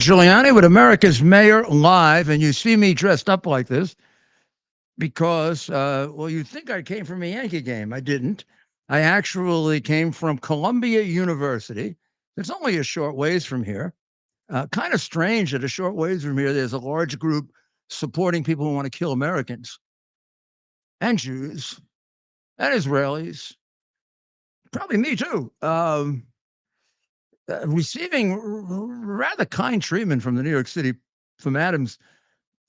Giuliani with America's Mayor live, and you see me dressed up like this because, well, you think I came from a Yankee game. I didn't. I actually came from Columbia University. It's only a short ways from here. Kind of strange that a short ways from here, there's a large group supporting people who want to kill Americans and Jews and Israelis. Probably me too. Receiving rather kind treatment from the New York City, from Adams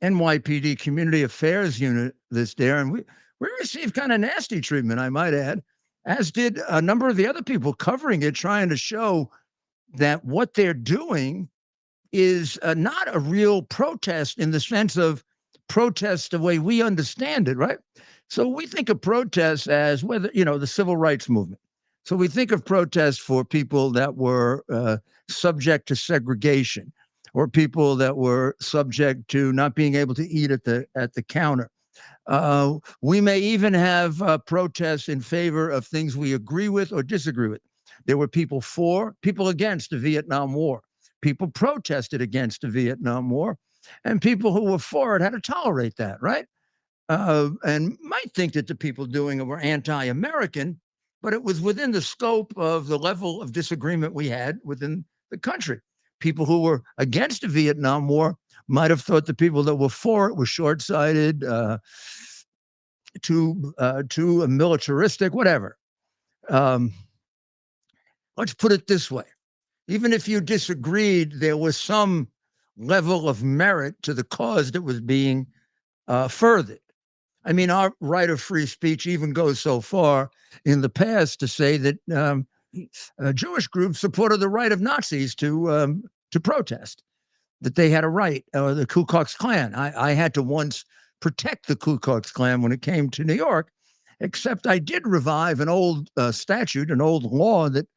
NYPD Community Affairs Unit this day, and we received kind of nasty treatment, I might add, as did a number of the other people covering it, trying to show that what they're doing is not a real protest in the sense of protest the way we understand it, right? So we think of protests as whether, the civil rights movement. So we think of protests for people that were subject to segregation, or people that were subject to not being able to eat at the counter. We may even have protests in favor of things we agree with or disagree with. There were people for, people against the Vietnam War. People protested against the Vietnam War, and people who were for it had to tolerate that, right? And might think that the people doing it were anti-American, but it was within the scope of the level of disagreement we had within the country. People who were against the Vietnam War might have thought the people that were for it were short-sighted, too militaristic, whatever. Let's put it this way. Even if you disagreed, there was some level of merit to the cause that was being furthered. I mean, our right of free speech even goes so far in the past to say that Jewish groups supported the right of Nazis to protest, that they had a right, or the Ku Klux Klan. I had to once protect the Ku Klux Klan when it came to New York, except I did revive an old statute, an old law that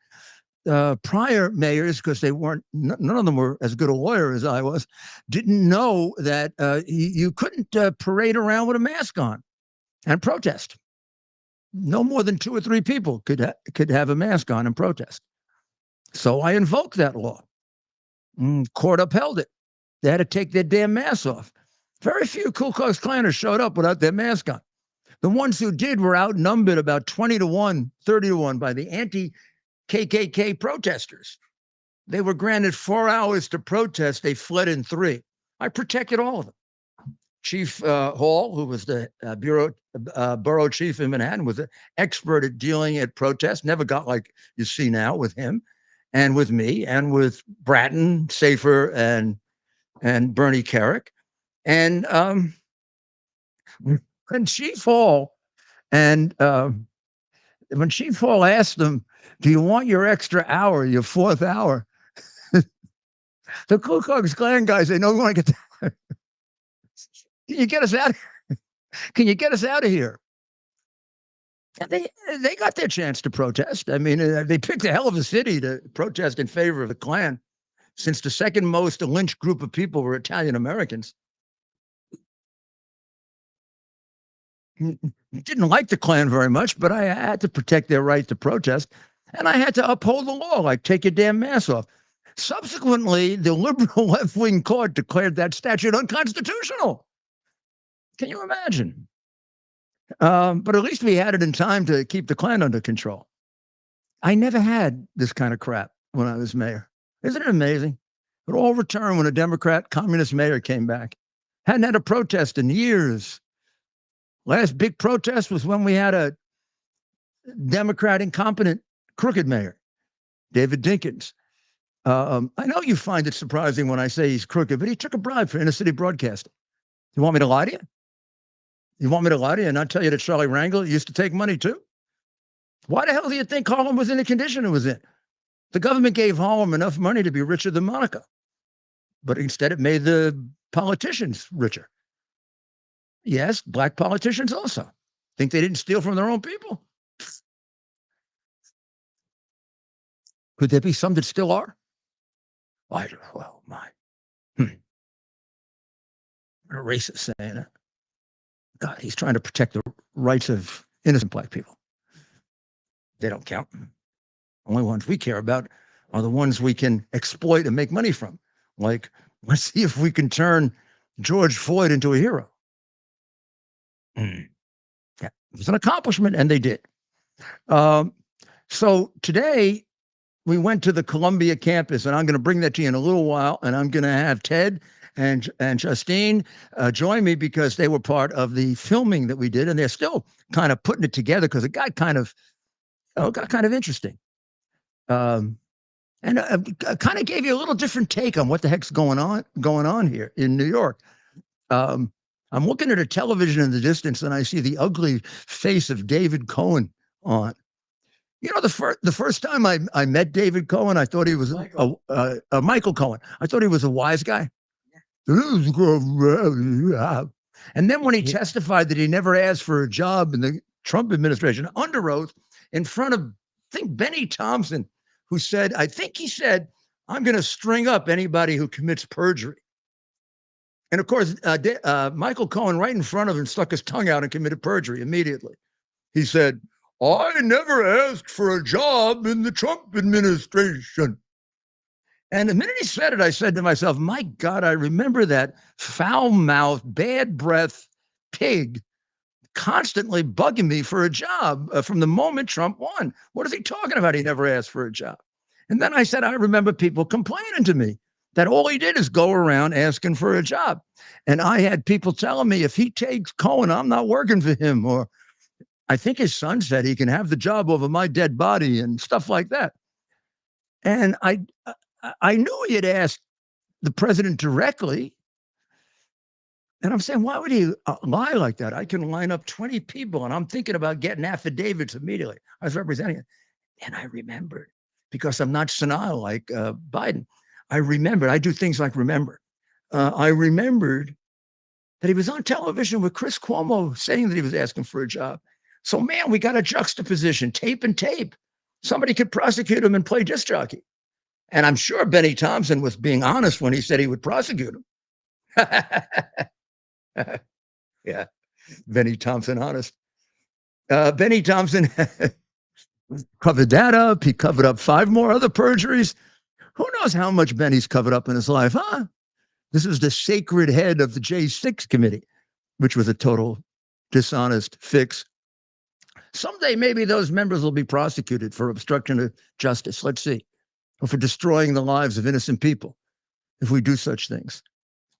prior mayors, because they weren't, none of them were as good a lawyer as I was, didn't know that you couldn't parade around with a mask on and protest. No more than 2 or 3 people could have a mask on and protest. So I invoked that law. Court upheld it. They had to take their damn masks off. Very few Ku Klux Klanners showed up without their mask on. The ones who did were outnumbered about 20-1, 30-1 by the anti-KKK protesters. They were granted 4 hours to protest. They fled in 3. I protected all of them. Chief Hall, who was the borough chief in Manhattan, was an expert at dealing at protests. Never got like you see now with him, and with me, and with Bratton, Safer, and Bernie Kerik. And when Chief Hall when Chief Hall asked them, "Do you want your extra hour, your 4th hour?" The Ku Klux Klan guys, they know we want to get that. Can you get us out? Can you get us out of here? And they got their chance to protest. I mean, they picked a hell of a city to protest in favor of the Klan, since the second most lynched group of people were Italian Americans. Didn't like the Klan very much, but I had to protect their right to protest, and I had to uphold the law, like take your damn mask off. Subsequently, the liberal left-wing court declared that statute unconstitutional. Can you imagine? But at least we had it in time to keep the Klan under control. I never had this kind of crap when I was mayor. Isn't it amazing? It all returned when a Democrat communist mayor came back. Hadn't had a protest in years. Last big protest was when we had a Democrat incompetent, crooked mayor, David Dinkins. I know you find it surprising when I say he's crooked, but he took a bribe for inner city broadcasting. You want me to lie to you? You want me to lie to you and not tell you that Charlie Rangel used to take money too? Why the hell do you think Harlem was in the condition it was in? The government gave Harlem enough money to be richer than Monaco, but instead it made the politicians richer. Yes, black politicians also. Think they didn't steal from their own people? Could there be some that still are? Well, my. What a racist saying it. God, he's trying to protect the rights of innocent black people. They don't count. Only ones we care about are the ones we can exploit and make money from, like Let's see if we can turn George Floyd into a hero. Yeah, it was an accomplishment, and they did. So today we went to the Columbia campus, and I'm going to bring that to you in a little while, and I'm going to have Ted and Justine join me because they were part of the filming that we did, and they're still kind of putting it together because it got kind of interesting. And kind of gave you a little different take on what the heck's going on here in New York. I'm looking at a television in the distance, and I see the ugly face of David Cohen on. You know, the first time I met David Cohen, I thought he was Michael Cohen. I thought he was a wise guy. And then when he testified that he never asked for a job in the Trump administration under oath in front of, I think, Benny Thompson, who said, I think he said, I'm going to string up anybody who commits perjury. And of course, Michael Cohen, right in front of him, stuck his tongue out and committed perjury immediately. He said, I never asked for a job in the Trump administration. And the minute he said it, I said to myself, my God, I remember that foul-mouthed, bad breath pig constantly bugging me for a job from the moment Trump won. What is he talking about? He never asked for a job. And then I said, I remember people complaining to me that all he did is go around asking for a job. And I had people telling me, if he takes Cohen, I'm not working for him. Or I think his son said he can have the job over my dead body and stuff like that. And I knew he had asked the president directly. And I'm saying, why would he lie like that? I can line up 20 people, and I'm thinking about getting affidavits immediately. I was representing it. And I remembered, because I'm not senile like Biden. I remembered, I do things like remember. I remembered that he was on television with Chris Cuomo saying that he was asking for a job. So, man, we got a juxtaposition, tape and tape. Somebody could prosecute him and play disc jockey. And I'm sure Benny Thompson was being honest when he said he would prosecute him. Yeah, Benny Thompson, honest. Benny Thompson covered that up. He covered up 5 more other perjuries. Who knows how much Benny's covered up in his life, huh? This is the sacred head of the J6 committee, which was a total dishonest fix. Someday, maybe those members will be prosecuted for obstruction of justice. Let's see. Or for destroying the lives of innocent people if we do such things.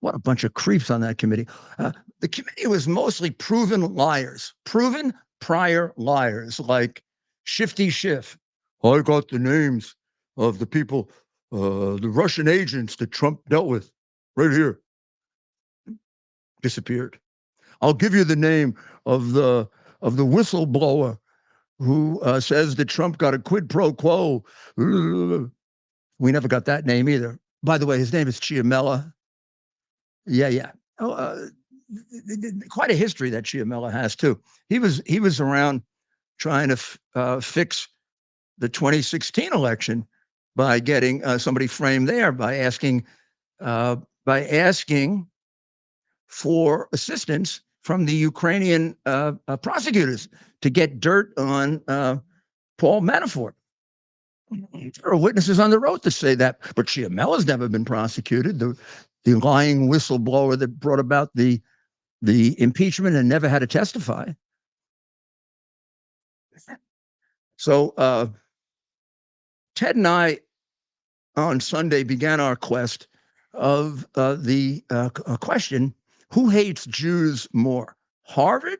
What a bunch of creeps on that committee. The committee was mostly proven liars, proven prior liars, like Shifty Schiff. I got the names of the people, the Russian agents that Trump dealt with right here. Disappeared. I'll give you the name of the whistleblower who says that Trump got a quid pro quo. We never got that name either. By the way, his name is Chiamella. Yeah. Oh, quite a history that Chiamella has too. He was around trying to fix the 2016 election by getting somebody framed there by asking for assistance from the Ukrainian prosecutors to get dirt on Paul Manafort. There are witnesses on the road to say that, but Chiamella's never been prosecuted. The lying whistleblower that brought about the impeachment and never had to testify. So Ted and I on Sunday began our quest of the question, who hates Jews more, Harvard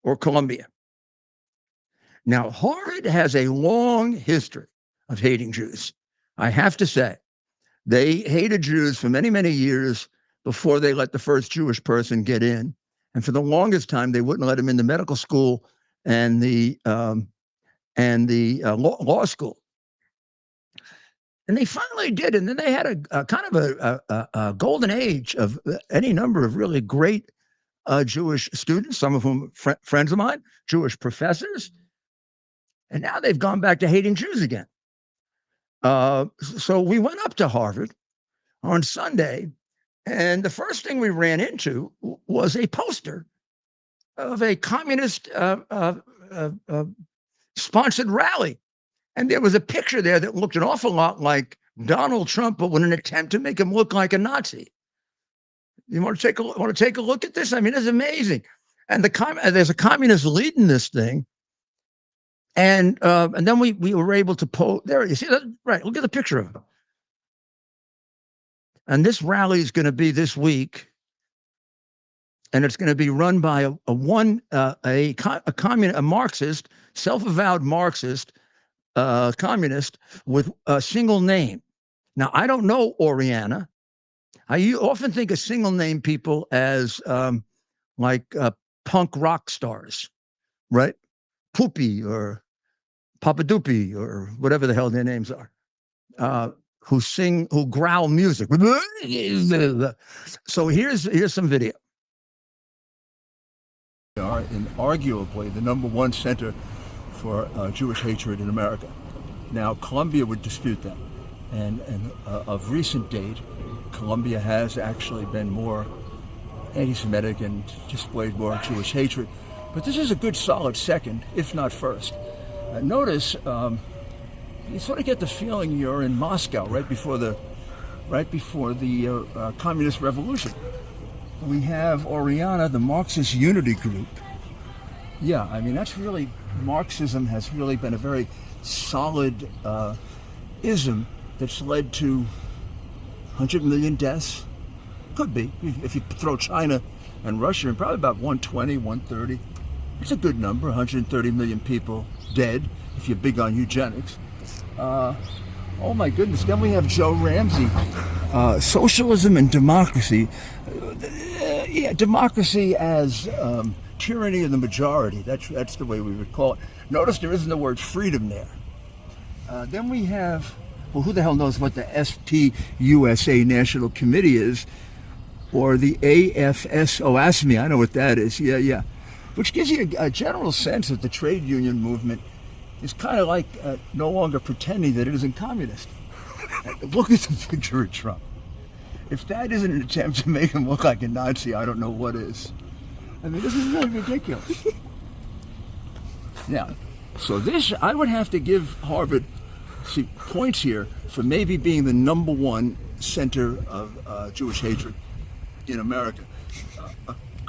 or Columbia? Now, Harvard has a long history of hating Jews. I have to say, they hated Jews for many, many years before they let the first Jewish person get in. And for the longest time, they wouldn't let him in the medical school and the law school. And they finally did. And then they had a kind of a golden age of any number of really great Jewish students, some of whom friends of mine, Jewish professors. And now they've gone back to hating Jews again. So we went up to Harvard on Sunday, and the first thing we ran into was a poster of a communist sponsored rally. And there was a picture there that looked an awful lot like Donald Trump, but with an attempt to make him look like a Nazi. You want to take a look at this? I mean, it's amazing. And there's a communist leading this thing. And then we were able to poll. There, you see that? Right. Look at the picture of him. And this rally is going to be this week. And it's going to be run by a Marxist, self-avowed Marxist communist with a single name. Now, I don't know Oriana. I often think of single name people as like punk rock stars, right? Poopy or Papadoopy or whatever the hell their names are, who growl music. So here's some video. Are inarguably the #1 center for Jewish hatred in America. Now, Colombia would dispute that, and of recent date, Colombia has actually been more anti-Semitic and displayed more Jewish hatred. But this is a good solid second, if not first. Notice, you sort of get the feeling you're in Moscow right before the communist revolution. We have Oriana, the Marxist Unity Group. Yeah, I mean, that's really, Marxism has really been a very solid ism that's led to 100 million deaths. Could be, if you throw China and Russia in, probably about 120, 130. It's a good number, 130 million people dead, if you're big on eugenics. Oh my goodness, then we have Joe Ramsey. Socialism and democracy. Yeah, democracy as tyranny of the majority. That's the way we would call it. Notice there isn't the word freedom there. Then we have, well, who the hell knows what the STUSA National Committee is, or the AFSOASME, I know what that is, yeah. Which gives you a general sense that the trade union movement is kind of like no longer pretending that it isn't communist. Look at the picture of Trump. If that isn't an attempt to make him look like a Nazi, I don't know what is. I mean, this is really ridiculous. Now, so this, I would have to give Harvard points here for maybe being the #1 center of Jewish hatred in America.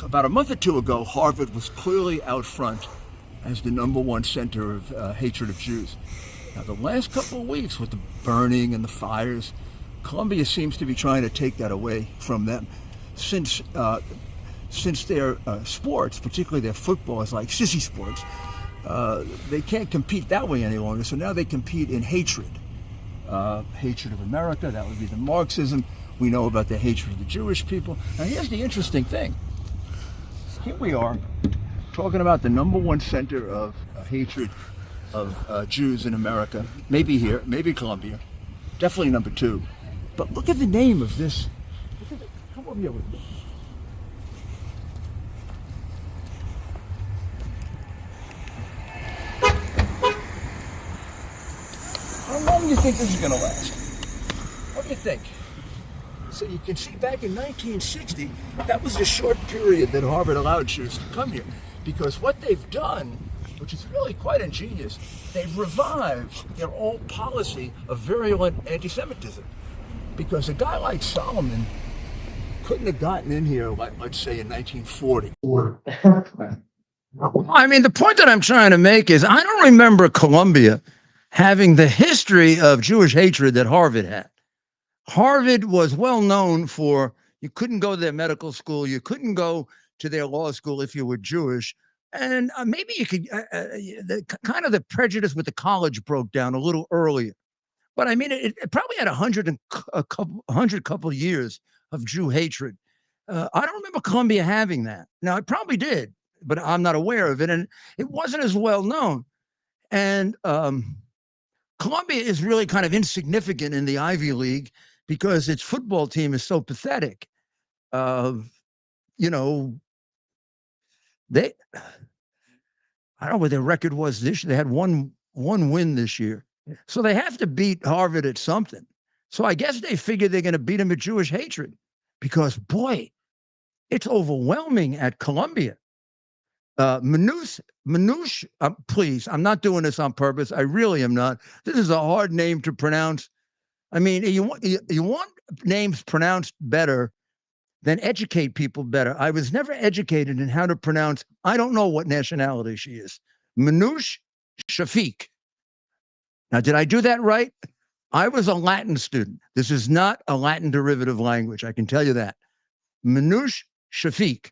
About a month or two ago, Harvard was clearly out front as the #1 center of hatred of Jews. Now, the last couple of weeks with the burning and the fires, Colombia seems to be trying to take that away from them, since their sports, particularly their football, is like sissy sports. They can't compete that way any longer, so now they compete in hatred. Hatred of America, that would be the Marxism. We know about the hatred of the Jewish people. Now, here's the interesting thing. Here we are, talking about the #1 center of hatred of Jews in America. Maybe here, maybe Colombia. Definitely #2. But look at the name of this. Come over here with me. How long do you think this is going to last? What do you think? So you can see back in 1960, that was the short period that Harvard allowed Jews to come here. Because what they've done, which is really quite ingenious, they've revived their old policy of virulent anti-Semitism. Because a guy like Solomon couldn't have gotten in here, like, let's say, in 1940. I mean, the point that I'm trying to make is I don't remember Colombia having the history of Jewish hatred that Harvard had. Harvard was well known for, you couldn't go to their medical school, you couldn't go to their law school if you were Jewish. And maybe you could, kind of the prejudice with the college broke down a little earlier. But I mean, it probably had 100 couple years of Jew hatred. I don't remember Colombia having that. Now, it probably did, but I'm not aware of it. And it wasn't as well known. And Colombia is really kind of insignificant in the Ivy League because its football team is so pathetic. You know, I don't know what their record was this year. They had one win this year. So they have to beat Harvard at something. So I guess they figure they're going to beat them at Jewish hatred because, boy, it's overwhelming at Columbia. Manouche, please, I'm not doing this on purpose. I really am not. This is a hard name to pronounce. I mean, you want names pronounced better. than educate people better. I was never educated in how to pronounce, I don't know what nationality she is. Manouche Shafiq. Now, did I do that right? I was a Latin student. This is not a Latin derivative language. I can tell you that. Manouche Shafiq.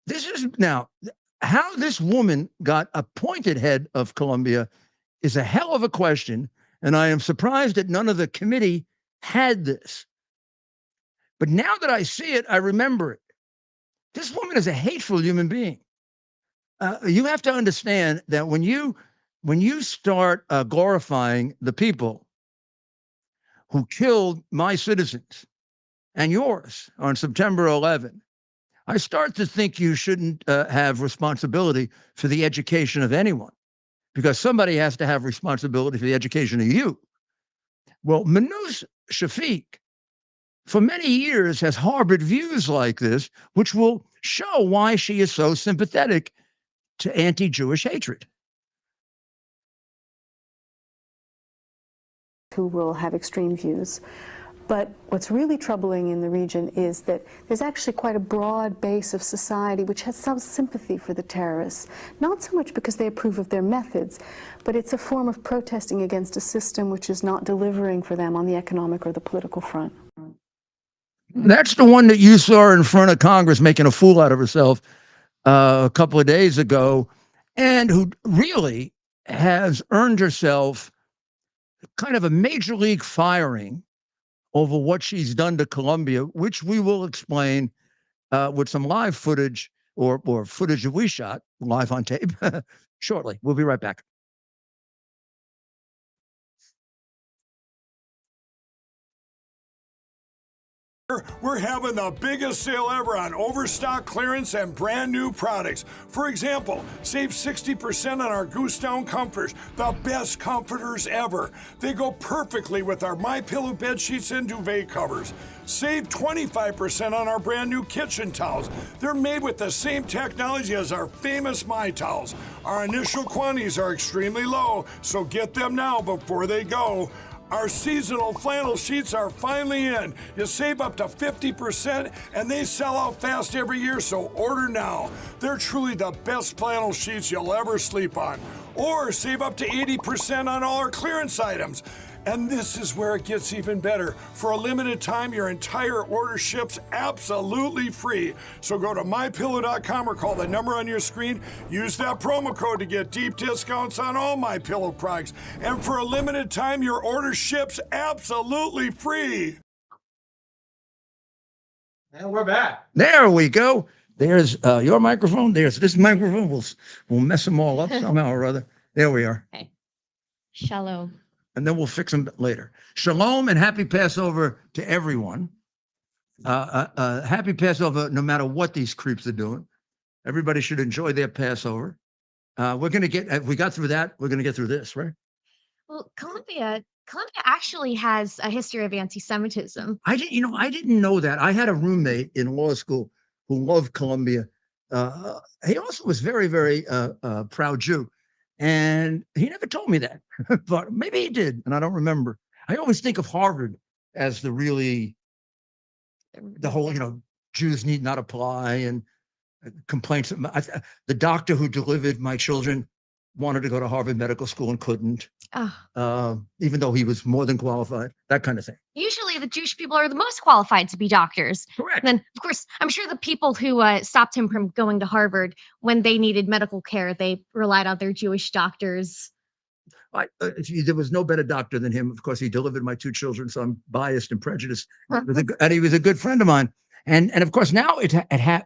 This is now how this woman got appointed head of Colombia is a hell of a question. And I am surprised that none of the committee had this. But now that I see it, I remember it. This woman is a hateful human being. You have to understand that when you start glorifying the people who killed my citizens and yours on September 11, I start to think you shouldn't have responsibility for the education of anyone, because somebody has to have responsibility for the education of you. Well, Manouche Shafiq, for many years, has harbored views like this, which will show why she is so sympathetic to anti-Jewish hatred. Who will have extreme views. But what's really troubling in the region is that there's actually quite a broad base of society which has some sympathy for the terrorists, not so much because they approve of their methods, but it's a form of protesting against a system which is not delivering for them on the economic or the political front. That's the one that you saw in front of Congress making a fool out of herself a couple of days ago, and who really has earned herself kind of a major league firing over what she's done to Colombia, which we will explain with some live footage or footage that we shot live on tape shortly. We'll be right back. We're having the biggest sale ever on overstock clearance and brand new products. For example, save 60% on our Goose Down comforters, the best comforters ever. They go perfectly with our MyPillow bed sheets and duvet covers. Save 25% on our brand new kitchen towels. They're made with the same technology as our famous My Towels. Our initial quantities are extremely low, so get them now before they go. Our seasonal flannel sheets are finally in. You save up to 50% and they sell out fast every year, so order now. They're truly the best flannel sheets you'll ever sleep on. Or save up to 80% on all our clearance items. And this is where it gets even better. For a limited time, your entire order ships absolutely free. So go to mypillow.com or call the number on your screen. Use that promo code to get deep discounts on all MyPillow products. And for a limited time, your order ships absolutely free. And we're back. There we go. There's your microphone. There's this microphone. We'll mess them all up somehow or other. There we are. Okay. Shalom. And then we'll fix them later. Shalom and happy Passover to everyone. Happy Passover, no matter what these creeps are doing. Everybody should enjoy their Passover. We're going to get, if we got through that, we're going to get through this, right? Well, Colombia actually has a history of anti-Semitism. I didn't know that. I had a roommate in law school who loved Colombia. He also was very, very proud Jew. And he never told me that, but maybe he did, and I don't remember. I always think of Harvard as the whole, Jews need not apply and complaints. The doctor who delivered my children wanted to go to Harvard Medical School and couldn't, even though he was more than qualified, that kind of thing. Usually the Jewish people are the most qualified to be doctors. Correct. And then, of course, I'm sure the people who stopped him from going to Harvard when they needed medical care, they relied on their Jewish doctors. There was no better doctor than him. Of course, he delivered my two children, so I'm biased and prejudiced. And he was a good friend of mine. And of course, now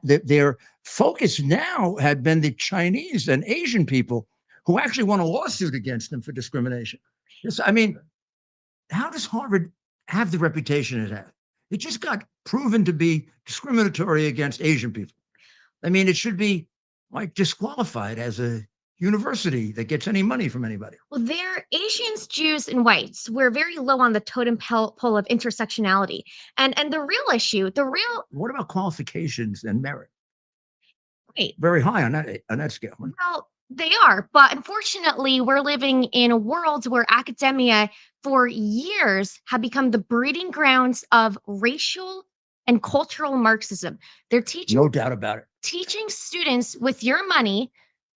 their focus now had been the Chinese and Asian people who actually won a lawsuit against them for discrimination. I mean, how does Harvard have the reputation it has? It just got proven to be discriminatory against Asian people. I mean, it should be like disqualified as a university that gets any money from anybody. Well, they're Asians, Jews, and whites. We're very low on the totem pole of intersectionality. And the real issue, What about qualifications and merit? Right. Very high on that scale. Well, they are, but unfortunately, we're living in a world where academia for years have become the breeding grounds of racial and cultural Marxism. They're teaching No doubt about it. teaching students with your money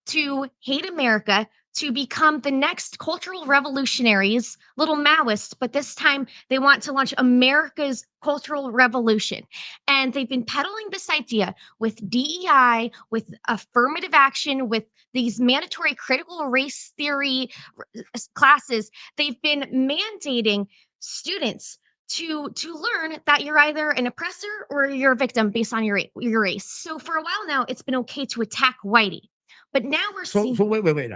to hate America, to become the next cultural revolutionaries, little Maoists, but this time they want to launch America's cultural revolution. And they've been peddling this idea with DEI, with affirmative action, with these mandatory critical race theory classes. They've been mandating students to learn that you're either an oppressor or you're a victim based on your race. So for a while now, it's been okay to attack whitey, but now we're seeing. So wait.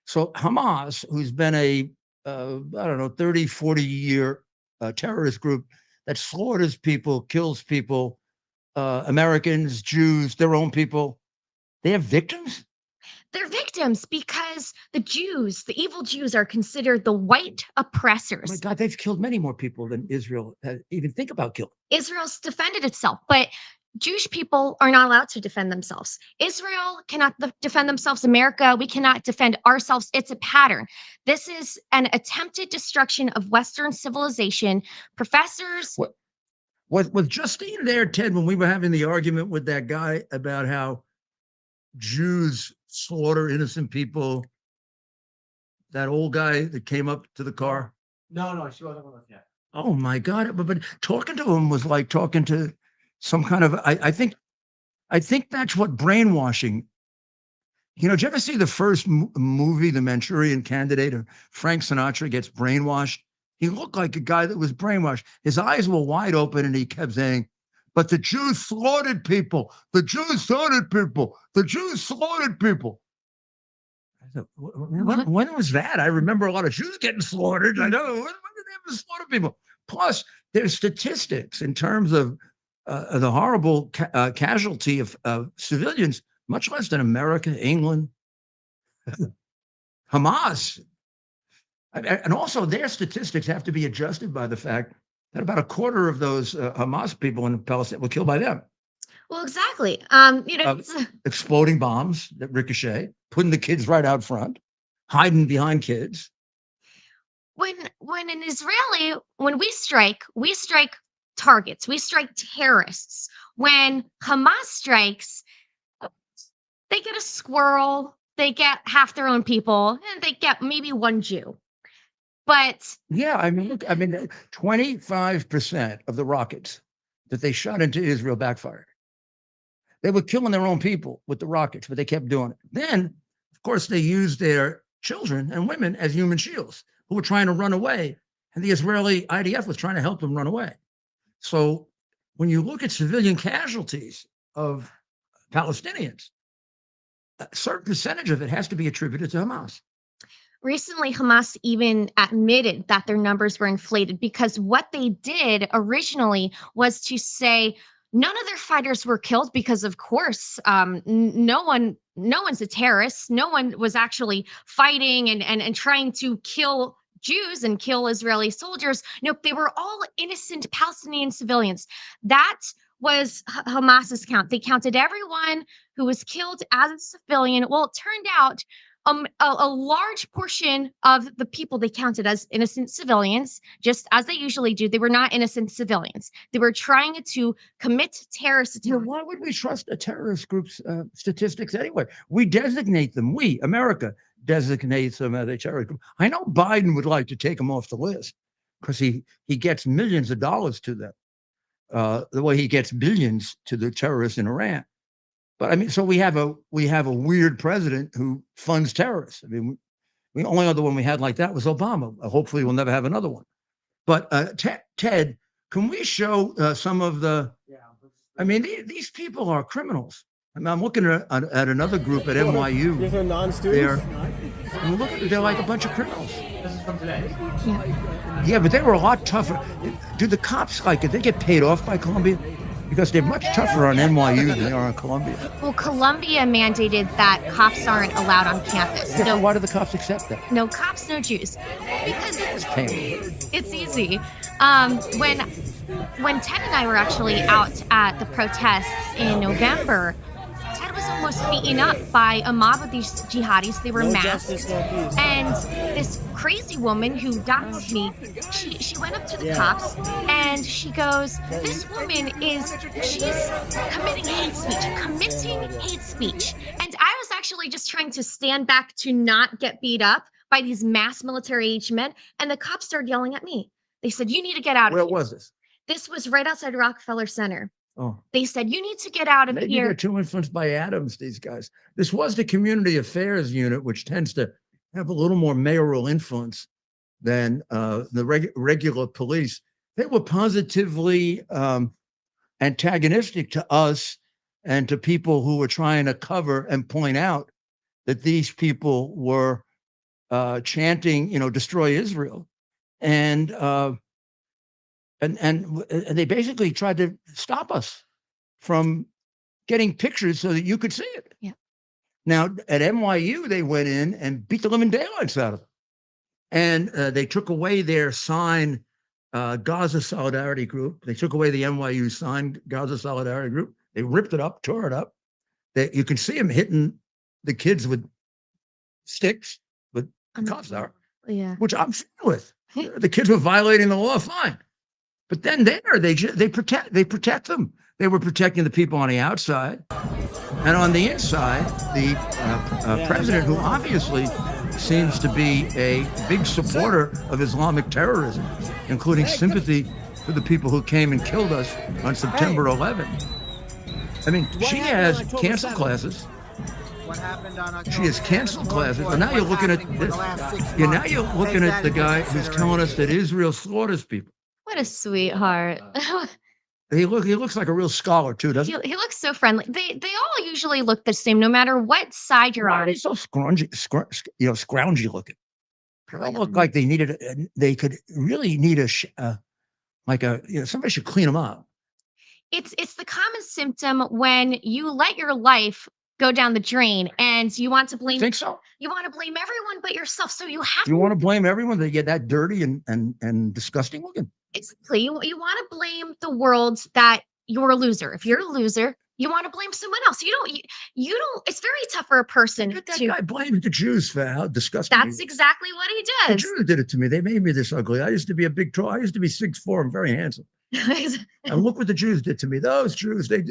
So Hamas, who's been a, I don't know, 30, 40-year terrorist group that slaughters people, kills people, Americans, Jews, their own people, they have victims? They're victims because the Jews, the evil Jews, are considered the white Oh oppressors. my God, they've killed many more people than Israel even think about killing. Israel's defended itself, but Jewish people are not allowed to defend themselves. Israel cannot defend themselves. America, we cannot defend ourselves. It's a pattern. This is an attempted destruction of Western civilization. Professors. Was Justine there, Ted, when we were having the argument with that guy about how Jews slaughter innocent people? That old guy that came up to the car? No, she wasn't with us yet. Oh my God! But talking to him was like talking to some kind of. I think that's what brainwashing. Did you ever see the first movie, The Manchurian Candidate? Or Frank Sinatra gets brainwashed. He looked like a guy that was brainwashed. His eyes were wide open, and he kept saying, "But the Jews slaughtered people. The Jews slaughtered people. The Jews slaughtered people." I thought, when was that? I remember a lot of Jews getting slaughtered. I know. When did they ever slaughter people? Plus, there's statistics in terms of the horrible casualty of civilians, much less than America, England, Hamas. And also, their statistics have to be adjusted by the fact that about a quarter of those Hamas people in Palestine were killed by them. Well, exactly. Exploding bombs that ricochet, putting the kids right out front, hiding behind kids. When we strike targets, we strike terrorists. When Hamas strikes, they get a squirrel, they get half their own people, and they get maybe one Jew. But yeah, 25% of the rockets that they shot into Israel backfired. They were killing their own people with the rockets, but they kept doing it. Then, of course, they used their children and women as human shields who were trying to run away. And the Israeli IDF was trying to help them run away. So when you look at civilian casualties of Palestinians, a certain percentage of it has to be attributed to Hamas. Recently, Hamas even admitted that their numbers were inflated because what they did originally was to say none of their fighters were killed because, of course, no one's a terrorist. No one was actually fighting and trying to kill Jews and kill Israeli soldiers. No, they were all innocent Palestinian civilians. That was Hamas's count. They counted everyone who was killed as a civilian. Well, it turned out a large portion of the people they counted as innocent civilians, just as they usually do. They were not innocent civilians. They were trying to commit terrorist attacks. Why would we trust a terrorist group's statistics anyway? We designate them. We, America, designates them as a terrorist group. I know Biden would like to take them off the list because he gets millions of dollars to them, the way he gets billions to the terrorists in Iran. But so we have a weird president who funds terrorists. The only other one we had like that was Obama. Hopefully, we'll never have another one. But Ted, can we show some of the? These people are criminals. I'm looking at another group at NYU. These are non-students. They're like a bunch of criminals. This is from today. Yeah, but they were a lot tougher. Do the cops did they get paid off by Columbia? Because they're much tougher on NYU than they are on Columbia. Well, Columbia mandated that cops aren't allowed on campus. So why do the cops accept that? No cops, no Jews. Because it's easy. When Ted and I were actually out at the protests in November, Ted was almost beaten up by a mob of these jihadis. They were No masked. justice, no peace. And this crazy woman who doxed me, she went up to the Yeah. cops and she goes, this woman she's committing hate speech. And I was actually just trying to stand back to not get beat up by these mass military age men. And the cops started yelling at me. They said, you need to get out of Where here. was this? This was right outside Rockefeller Center. Oh, They said, you need to get out of maybe here. they're too influenced by Adams, these guys. This was the community affairs unit, which tends to have a little more mayoral influence than the regular police. They were positively antagonistic to us and to people who were trying to cover and point out that these people were chanting, destroy Israel. And they basically tried to stop us from getting pictures so that you could see it. Yeah. Now at NYU, they went in and beat the living daylights out of them. And they took away their sign, Gaza Solidarity Group. They took away the NYU sign, Gaza Solidarity Group. They ripped it up, tore it up. You can see them hitting the kids with sticks, with cops are, Yeah. which I'm fine with. The kids were violating the law, fine. But then they protect them. They were protecting the people on the outside, and on the inside, the president, who obviously seems to be a big supporter of Islamic terrorism, including sympathy for the people who came and killed us on September 11th. I mean, she has canceled classes. What happened on October She has canceled classes. What And now you're looking at happened in this. the last 6 Now months? you're looking Take at that the into guy who's telling us that Israel slaughters people. What a sweetheart. He looks like a real scholar too, doesn't he? He looks so friendly. They all usually look the same, no matter what side you're on. He's so scroungy looking. They all look like they needed. They could really need somebody should clean them up. It's the common symptom when you let your life go down the drain and you want to blame Think so? you want to blame everyone but yourself. So you have You want to blame everyone? They get that dirty and disgusting looking. exactly you want to blame the world that you're a loser. If you're a loser, you want to blame someone else. You don't it's very tough for a person That to guy blamed the Jews for how disgusting. that's exactly what he The does. Jews did it to me. They made me this ugly. I used to be a big troll. I used to be 6'4" and very handsome. And look what the Jews did to me. Those Jews, they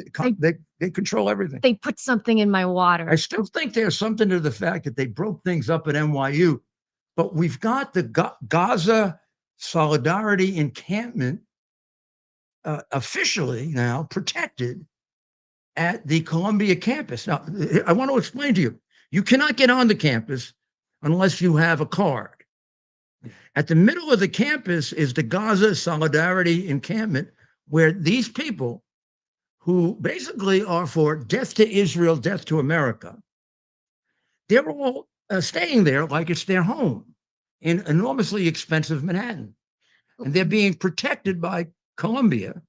control everything. They put something in my water. I still think there's something to the fact that they broke things up at NYU, but we've got the Gaza Solidarity encampment officially now protected at the Columbia campus. Now, I want to explain to you, you cannot get on the campus unless you have a card. At the middle of the campus is the Gaza Solidarity encampment, where these people who basically are for death to Israel, death to America, they're all staying there like it's their home in enormously expensive Manhattan. And they're being protected by Columbia.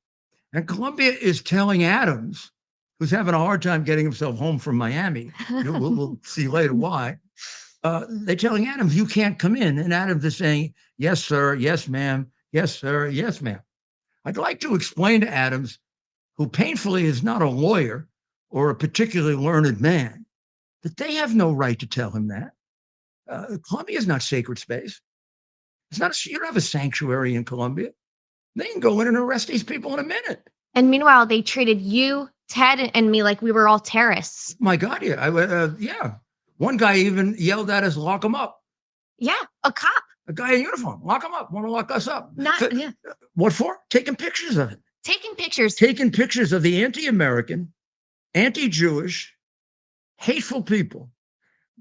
And Columbia is telling Adams, who's having a hard time getting himself home from Miami, we'll see later why, they're telling Adams, you can't come in. And Adams is saying, yes, sir, yes, ma'am, yes, sir, yes, ma'am. I'd like to explain to Adams, who painfully is not a lawyer or a particularly learned man, that they have no right to tell him that. Columbia is not sacred space. It's not. You don't have a sanctuary in Columbia. They can go in and arrest these people in a minute. And meanwhile, they treated you, Ted, and me like we were all terrorists. My God, yeah. Yeah. One guy even yelled at us, lock him up. Yeah, a cop. A guy in uniform, lock him up, want to lock us up. Yeah. What for? Taking pictures of it. Taking pictures. Taking pictures of the anti-American, anti-Jewish, hateful people.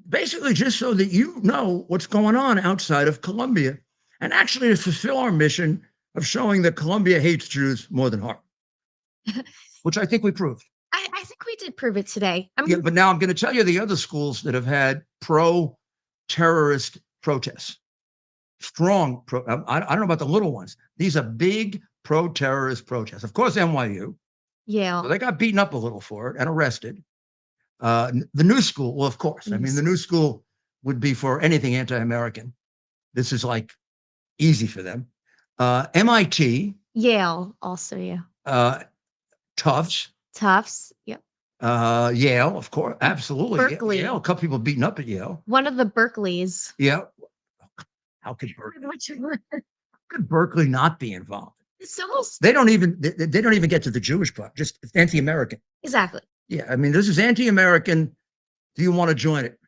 Basically just so that you know what's going on outside of Columbia. And actually to fulfill our mission of showing that Columbia hates Jews more than harm. Which I think we proved. I think we did prove it today. I mean, Yeah, but now I'm going to tell you the other schools that have had pro-terrorist protests. Strong I don't know about the little ones. These are big pro-terrorist protests. Of course, NYU. yeah. So they got beaten up a little for it and arrested. The new school, well, of course. I mean, the new school would be for anything anti-American. This is like easy for them. MIT. Yale also, yeah. Tufts. Tufts. Yep. Yale, of course, absolutely. Berkeley. Yale, a couple people beaten up at Yale. One of the Berkeleys. Yeah. How could Berkeley not be involved? It's almost They don't even get to the Jewish part. Just anti-American. exactly. Yeah, I mean, this is anti-American. Do you want to join it?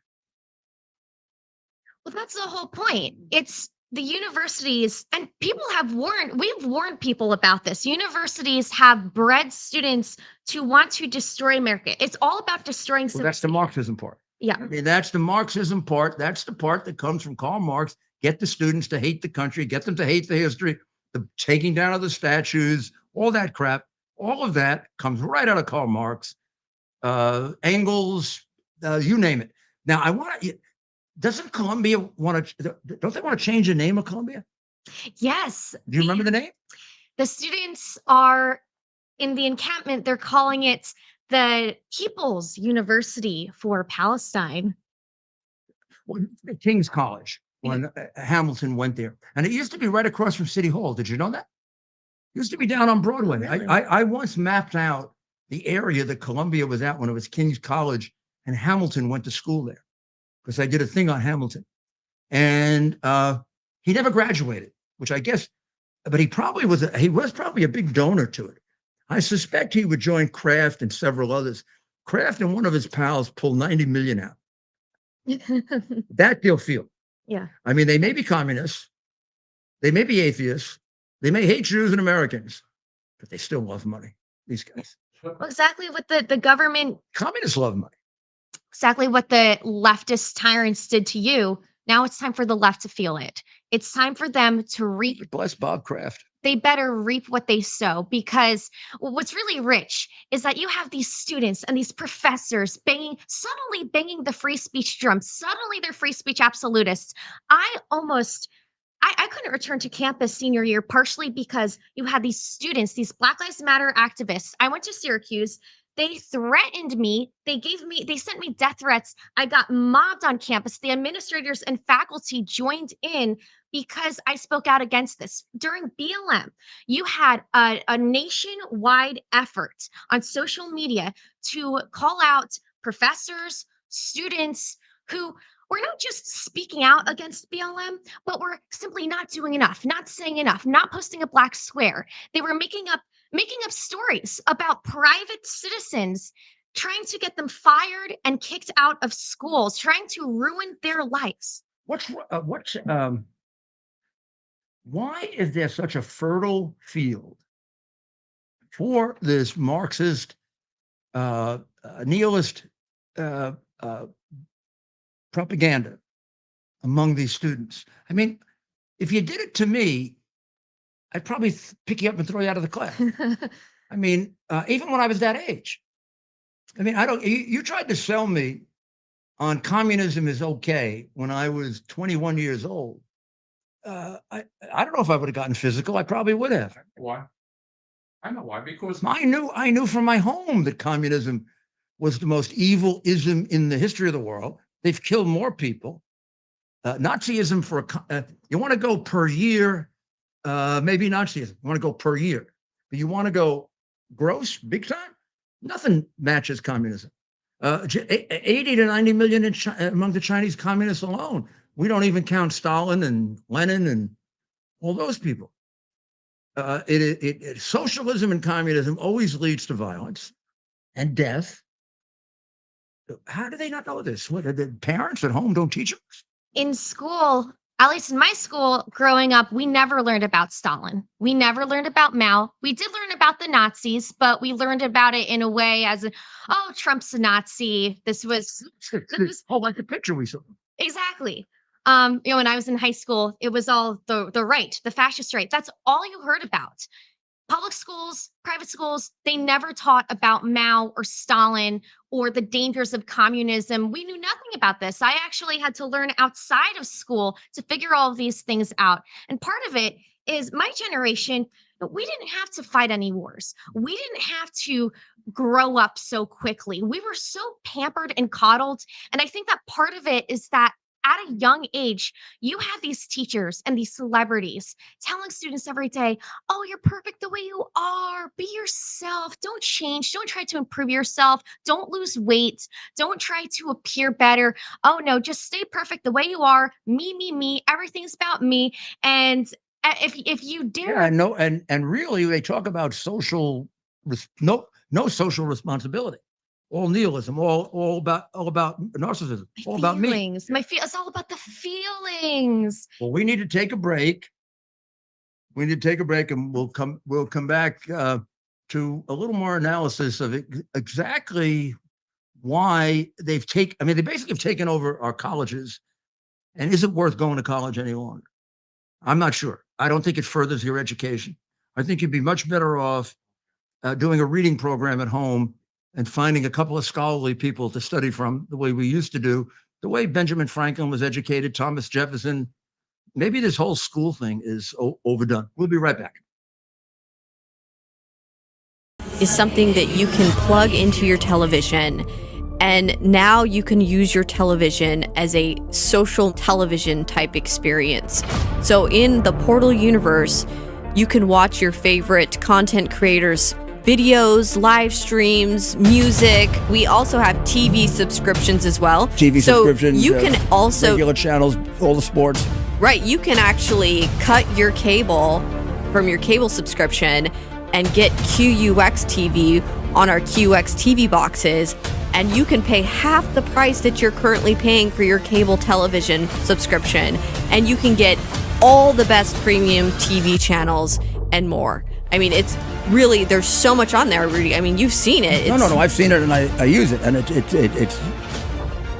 Well, that's the whole point. It's the universities, and we've warned people about this. Universities have bred students to want to destroy America. It's all about destroying Well, that's the civilization. Marxism part. Yeah. I mean, that's the Marxism part. That's the part that comes from Karl Marx. Get the students to hate the country, get them to hate the history, the taking down of the statues, all that crap. All of that comes right out of Karl Marx, Engels, you name it. Now, doesn't Columbia don't they want to change the name of Columbia? Yes. Do you remember the name? The students are in the encampment, they're calling it the People's University for Palestine. Well, King's College, when Hamilton went there. And it used to be right across from City Hall. Did you know that? It used to be down on Broadway. Really? I once mapped out the area that Columbia was at when it was King's College, and Hamilton went to school there because I did a thing on Hamilton. And he never graduated, which I guess, but he was probably a big donor to it. I suspect he would join Kraft and several others. Kraft and one of his pals pulled 90 million out. That they'll feel. Yeah. I mean, they may be communists, they may be atheists, they may hate Jews and Americans, but they still love money. These guys. Well, exactly what the government, Communists love money. exactly what the leftist tyrants did to you. Now it's time for the left to feel it. It's time for them to reap. Bless Bob Kraft. They better reap what they sow, because what's really rich is that you have these students and these professors suddenly banging the free speech drum. Suddenly they're free speech absolutists. I couldn't return to campus senior year, partially because you had these students, these Black Lives Matter activists. I went to Syracuse. They threatened me. They sent me death threats. I got mobbed on campus. The administrators and faculty joined in because I spoke out against this. During BLM, you had a nationwide effort on social media to call out professors, students who were not just speaking out against BLM, but were simply not doing enough, not saying enough, not posting a black square. They were making up stories about private citizens, trying to get them fired and kicked out of schools, trying to ruin their lives. Why is there such a fertile field for this Marxist, nihilist propaganda among these students? I mean, if you did it to me, I'd probably pick you up and throw you out of the class. I mean, even when I was that age. I mean, you tried to sell me on communism is okay when I was 21 years old. I don't know if I would have gotten physical. I probably would have. Why? I know why. Because I knew from my home that communism was the most evil ism in the history of the world. They've killed more people. Nazism you want to go per year, maybe Nazism. You want to go per year, but you want to go gross, big time. Nothing matches communism. 80 to 90 million among the Chinese communists alone. We don't even count Stalin and Lenin and all those people. Socialism and communism always leads to violence and death. How do they not know this? What, the parents at home don't teach them? In school, at least in my school growing up, we never learned about Stalin. We never learned about Mao. We did learn about the Nazis, but we learned about it in a way as, Trump's a Nazi. This was like the picture we saw. Exactly. When I was in high school, it was all the right, the fascist right. That's all you heard about. Public schools, private schools, they never taught about Mao or Stalin or the dangers of communism. We knew nothing about this. I actually had to learn outside of school to figure all of these things out. And part of it is my generation, we didn't have to fight any wars. We didn't have to grow up so quickly. We were so pampered and coddled. And I think that part of it is that at a young age, you have these teachers and these celebrities telling students every day, oh, you're perfect the way you are. Be yourself. Don't change. Don't try to improve yourself. Don't lose weight. Don't try to appear better. Oh, no, just stay perfect the way you are. Me, me, me. Everything's about me. And if you dare, Yeah, no, and really they talk about no social responsibility. All nihilism, all about narcissism, all about me. feelings, it's all about the feelings. Well, we need to take a break. We need to take a break, and we'll come back to a little more analysis of exactly why they basically have taken over our colleges, and is it worth going to college any longer? I'm not sure. I don't think it furthers your education. I think you'd be much better off doing a reading program at home and finding a couple of scholarly people to study from the way we used to do, the way Benjamin Franklin was educated, Thomas Jefferson. Maybe this whole school thing is overdone. We'll be right back. Is something that you can plug into your television, and now you can use your television as a social television type experience. So in the Portal universe, you can watch your favorite content creators' videos, live streams, music. We also have TV subscriptions as well. TV subscriptions. So you can also regular channels, all the sports. Right, you can actually cut your cable from your cable subscription and get QUX TV on our QX TV boxes, and you can pay half the price that you're currently paying for your cable television subscription, and you can get all the best premium TV channels and more. I mean, it's really, there's so much on there, Rudy. I mean, you've seen it. No, I've seen it and I use it, and it's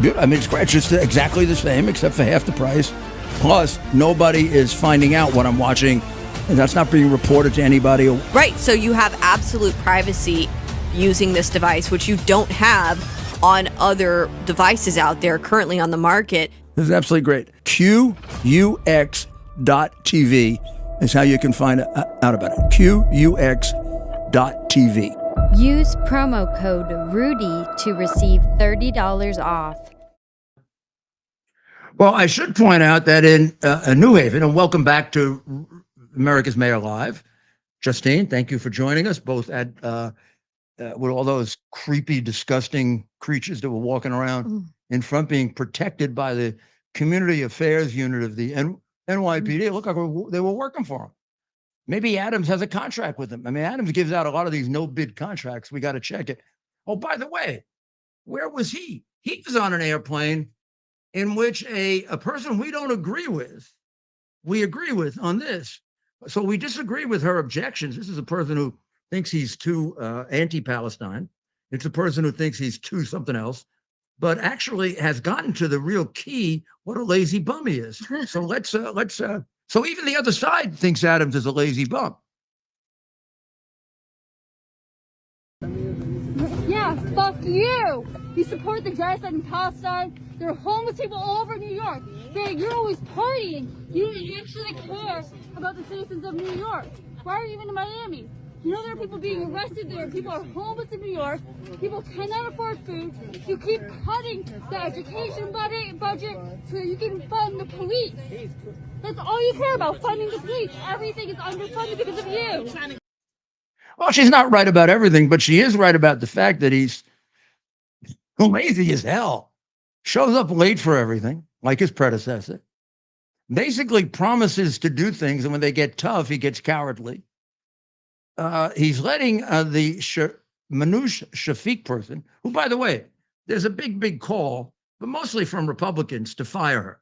good. I mean, it's just exactly the same except for half the price. Plus, nobody is finding out what I'm watching, and that's not being reported to anybody. Right, so you have absolute privacy using this device, which you don't have on other devices out there currently on the market. This is absolutely great. QUX.TV is how you can find out about it. QUX.TV. Use promo code Rudy to receive $30 off. Well, I should point out that in New Haven, and welcome back to America's Mayor Live. Justine, thank you for joining us, both at with all those creepy, disgusting creatures that were walking around in front, being protected by the Community Affairs Unit of the NYPD. It looked like they were working for him. Maybe Adams has a contract with them. I mean, Adams gives out a lot of these no-bid contracts. We got to check it. Oh, by the way, where was he? He was on an airplane in which a person we don't agree with, we agree with on this. So we disagree with her objections. This is a person who thinks he's too anti-Palestine. It's a person who thinks he's too something else, but actually has gotten to the real key, what a lazy bum he is. So so even the other side thinks Adams is a lazy bum. Yeah, fuck you. You support the genocide in Palestine. There are homeless people all over New York. You're always partying. You don't actually care about the citizens of New York. Why are you even in Miami? You know there are people being arrested there. People are homeless in New York. People cannot afford food. You keep cutting the education budget so you can fund the police. That's all you care about, funding the police. Everything is underfunded because of you. Well, she's not right about everything, but she is right about the fact that he's lazy as hell. Shows up late for everything, like his predecessor. Basically promises to do things, and when they get tough, he gets cowardly. He's letting the Manoush Shafiq person, who, by the way, there's a big call, but mostly from Republicans, to fire her.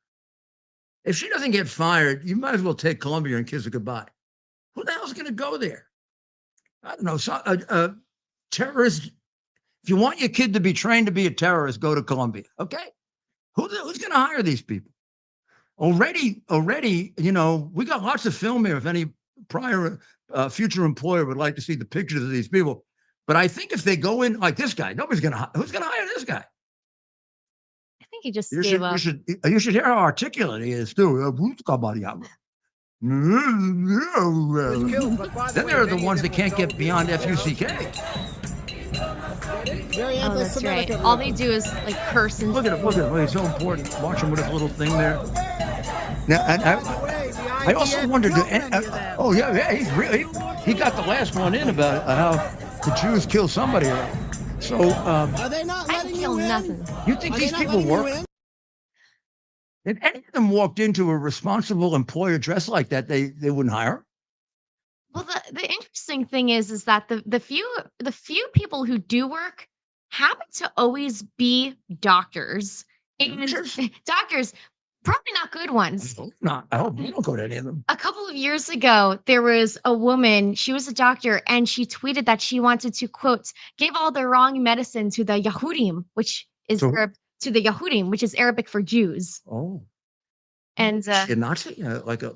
If she doesn't get fired, you might as well take Columbia and kiss her goodbye. Who the hell's going to go there? I don't know. Terrorist. If you want your kid to be trained to be a terrorist, go to Columbia. Okay? Who's going to hire these people? Already, you know, we got lots of film here. If any prior future employer would like to see the pictures of these people, but I think if they go in like this guy, who's going to hire this guy? I think he just gave up. You should hear how articulate he is too. Then there are the ones that can't get beyond FUCK. Very Oh, that's right. anti-Semitic. All they do is like curse and Look at him. Look at him. It's so important. Watch him with his little thing there. Now, and I also wondered. Oh yeah, he's really he got the last one in about how the Jews kill somebody. So Are they not I letting kill you in? nothing. you think Are they these not people letting you work? in? If any of them walked into a responsible employer dressed like that, they wouldn't hire. Well, the interesting thing is that the few people who do work happen to always be doctors and Doctors? doctors, probably not good ones. I hope not. I hope you don't go to any of them. A couple of years ago, there was a woman, she was a doctor, and she tweeted that she wanted to, quote, give all the wrong medicine to the Yahudim, which is So- to the Yahudim, which is Arabic for Jews. Oh, And a Nazi, like a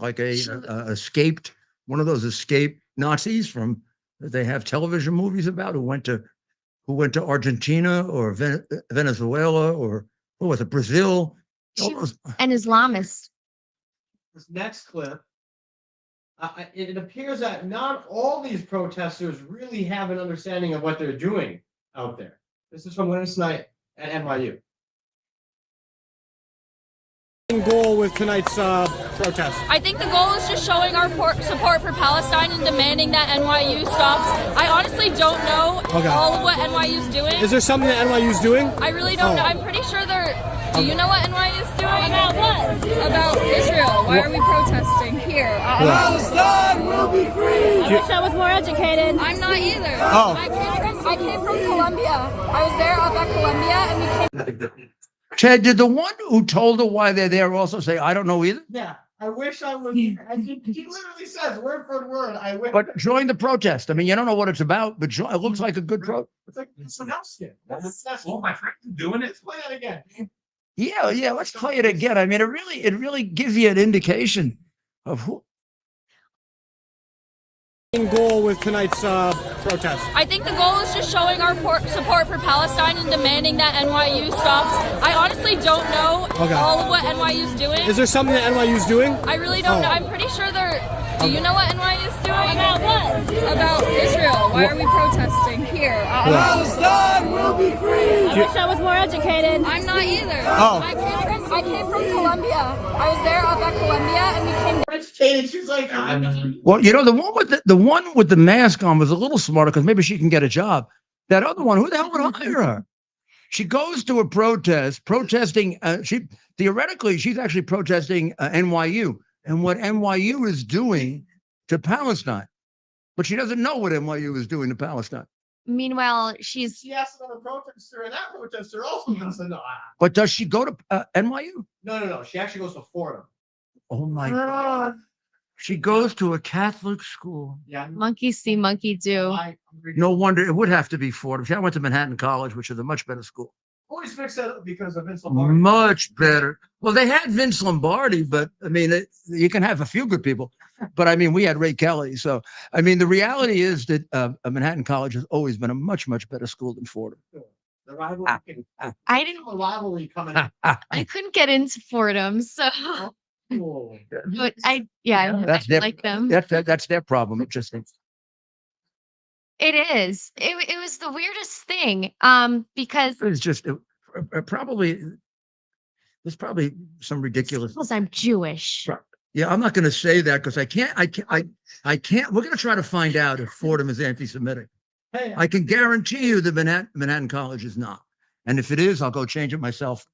escaped one of those escaped Nazis from that they have television movies about who went to Argentina or Venezuela or what was it, Brazil? she was an Islamist. This next clip, it appears that not all these protesters really have an understanding of what they're doing out there. This is from Wednesday night at NYU. Goal with tonight's protest. I think the goal is just showing our support for Palestine and demanding that NYU stops. I honestly don't know all of what NYU is doing. Is there something that NYU is doing? I really don't know. I'm pretty sure they're. Do you know what NYU is doing? About what? About Israel. Why are we protesting here? Palestine will be free. I wish I was more educated. I'm not either. Oh. I came from Columbia. I was there up at Columbia, and we came. Ted, did the one who told her why they're there also say, I don't know either? Yeah. I wish I was. He literally says word for word. I wish. But join the protest. I mean, you don't know what it's about, but it looks like a good protest. It's like something else. That's All my friends are doing it. play that again. Yeah, let's play it again. I mean, it really gives you an indication of who. Goal with tonight's protest. I think the goal is just showing our support for Palestine and demanding that NYU stops. I honestly don't know all of what NYU is doing. Is there something that NYU is doing? I really don't know. I'm pretty sure they're. Do you know what NYU is doing? About what? About Israel. Why are we protesting here? Palestine will be free. I wish I was more educated. I'm not either. Oh. I came from Columbia. I was there up at Columbia, and we came. Educated. She's like, Well, you know, the one with the mask on was a little smarter because maybe she can get a job. That other one, who the hell would hire her? She goes to a protest, protesting. She's actually protesting NYU and what NYU is doing to Palestine, but she doesn't know what NYU is doing to Palestine. Meanwhile, she's she asked another protester, and that protester also doesn't know. But does she go to NYU? No. She actually goes to Fordham. Oh my God! She goes to a Catholic school. Yeah. monkey see, monkey do. No wonder it would have to be Fordham. I went to Manhattan College, which is a much better school. Always fix that because of Vince Lombardi. Much better. Well, they had Vince Lombardi, but I mean, you can have a few good people. But I mean, we had Ray Kelly. So, I mean, the reality is that Manhattan College has always been a much, much better school than Fordham. The rivalry. I didn't. A rivalry coming. I couldn't get into Fordham, so. Cool. But I That's their, like them. That's their problem. It just It is. It was the weirdest thing. Because it's just probably there's probably some ridiculous. because I'm Jewish. Yeah, I'm not going to say that because I can't. We're going to try to find out if Fordham is anti-Semitic. Hey, I can guarantee you that Manhattan College is not. And if it is, I'll go change it myself.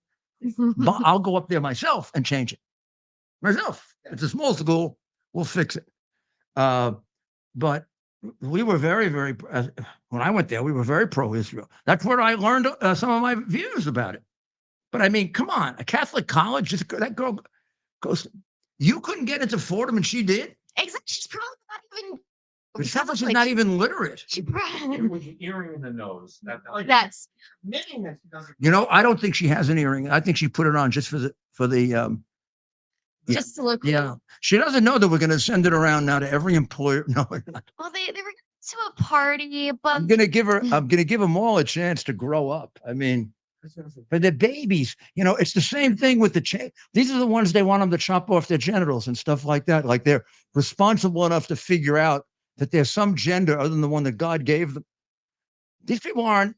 But I'll go up there myself and change it myself. It's a small school. We'll fix it. But we were very, very, when I went there, we were very pro-Israel. That's where I learned some of my views about it. But I mean, come on, a Catholic college, that girl goes, you couldn't get into Fordham and she did? Exactly. She's probably not even. The Catholic is not even literate. She probably. With an earring in the nose. That's. admitting that she doesn't. You know, I don't think she has an earring. I think she put it on just for the Just to look. yeah. She doesn't know that we're going to send it around now to every employer. No, we're not. Well, they were to a party, but I'm going to give them all a chance to grow up. I mean, but they're babies. You know, it's the same thing with these are the ones they want them to chop off their genitals and stuff like that. Like they're responsible enough to figure out that there's some gender other than the one that God gave them. These people aren't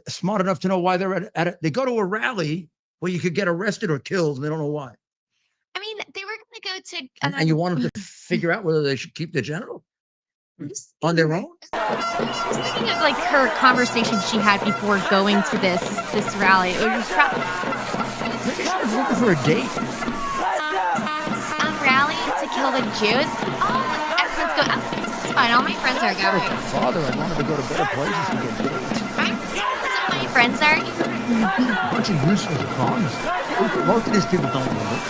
smart enough to know why they're at it. They go to a rally where you could get arrested or killed, and they don't know why. I mean, they were going to go to. And you want them to figure out whether they should keep their genital on their own? I was thinking of like her conversation she had before going to this rally. It was probably Maybe she's looking for a date. a rally to kill the Jews. Oh, everyone's going. Oh, it's fine. All my friends are going. Father, I wanted to go to better places to get dates. So my friends are. A bunch of useless economists. Most of these people don't know it.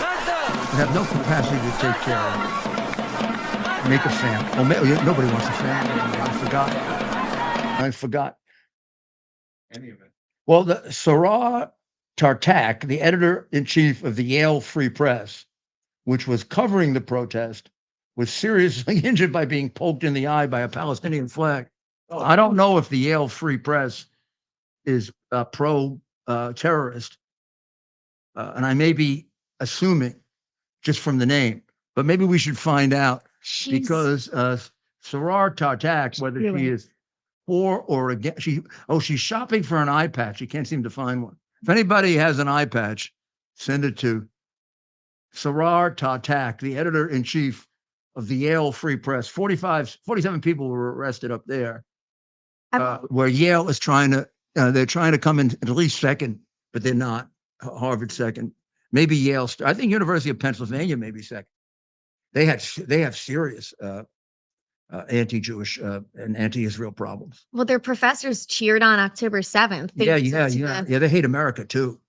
They have no capacity to take care of it. Make a family. Oh, nobody wants a family. I forgot. Any of it. Well, the Sarah Tartak, the editor-in-chief of the Yale Free Press, which was covering the protest, was seriously injured by being poked in the eye by a Palestinian flag. I don't know if the Yale Free Press is pro-terrorist, and I may be assuming just from the name, but maybe we should find out because Sarah Tartak, whether she is for or against, she's shopping for an eye patch. She can't seem to find one. If anybody has an eye patch, send it to Sarah Tartak, the editor-in-chief of the Yale Free Press. 47 people were arrested up there, where Yale is trying to, they're trying to come in at least second, but they're not. Harvard second. Maybe Yale. I think University of Pennsylvania may be second. They have serious anti-Jewish and anti-Israel problems. Well, their professors cheered on October 7th. Yeah. They hate America too.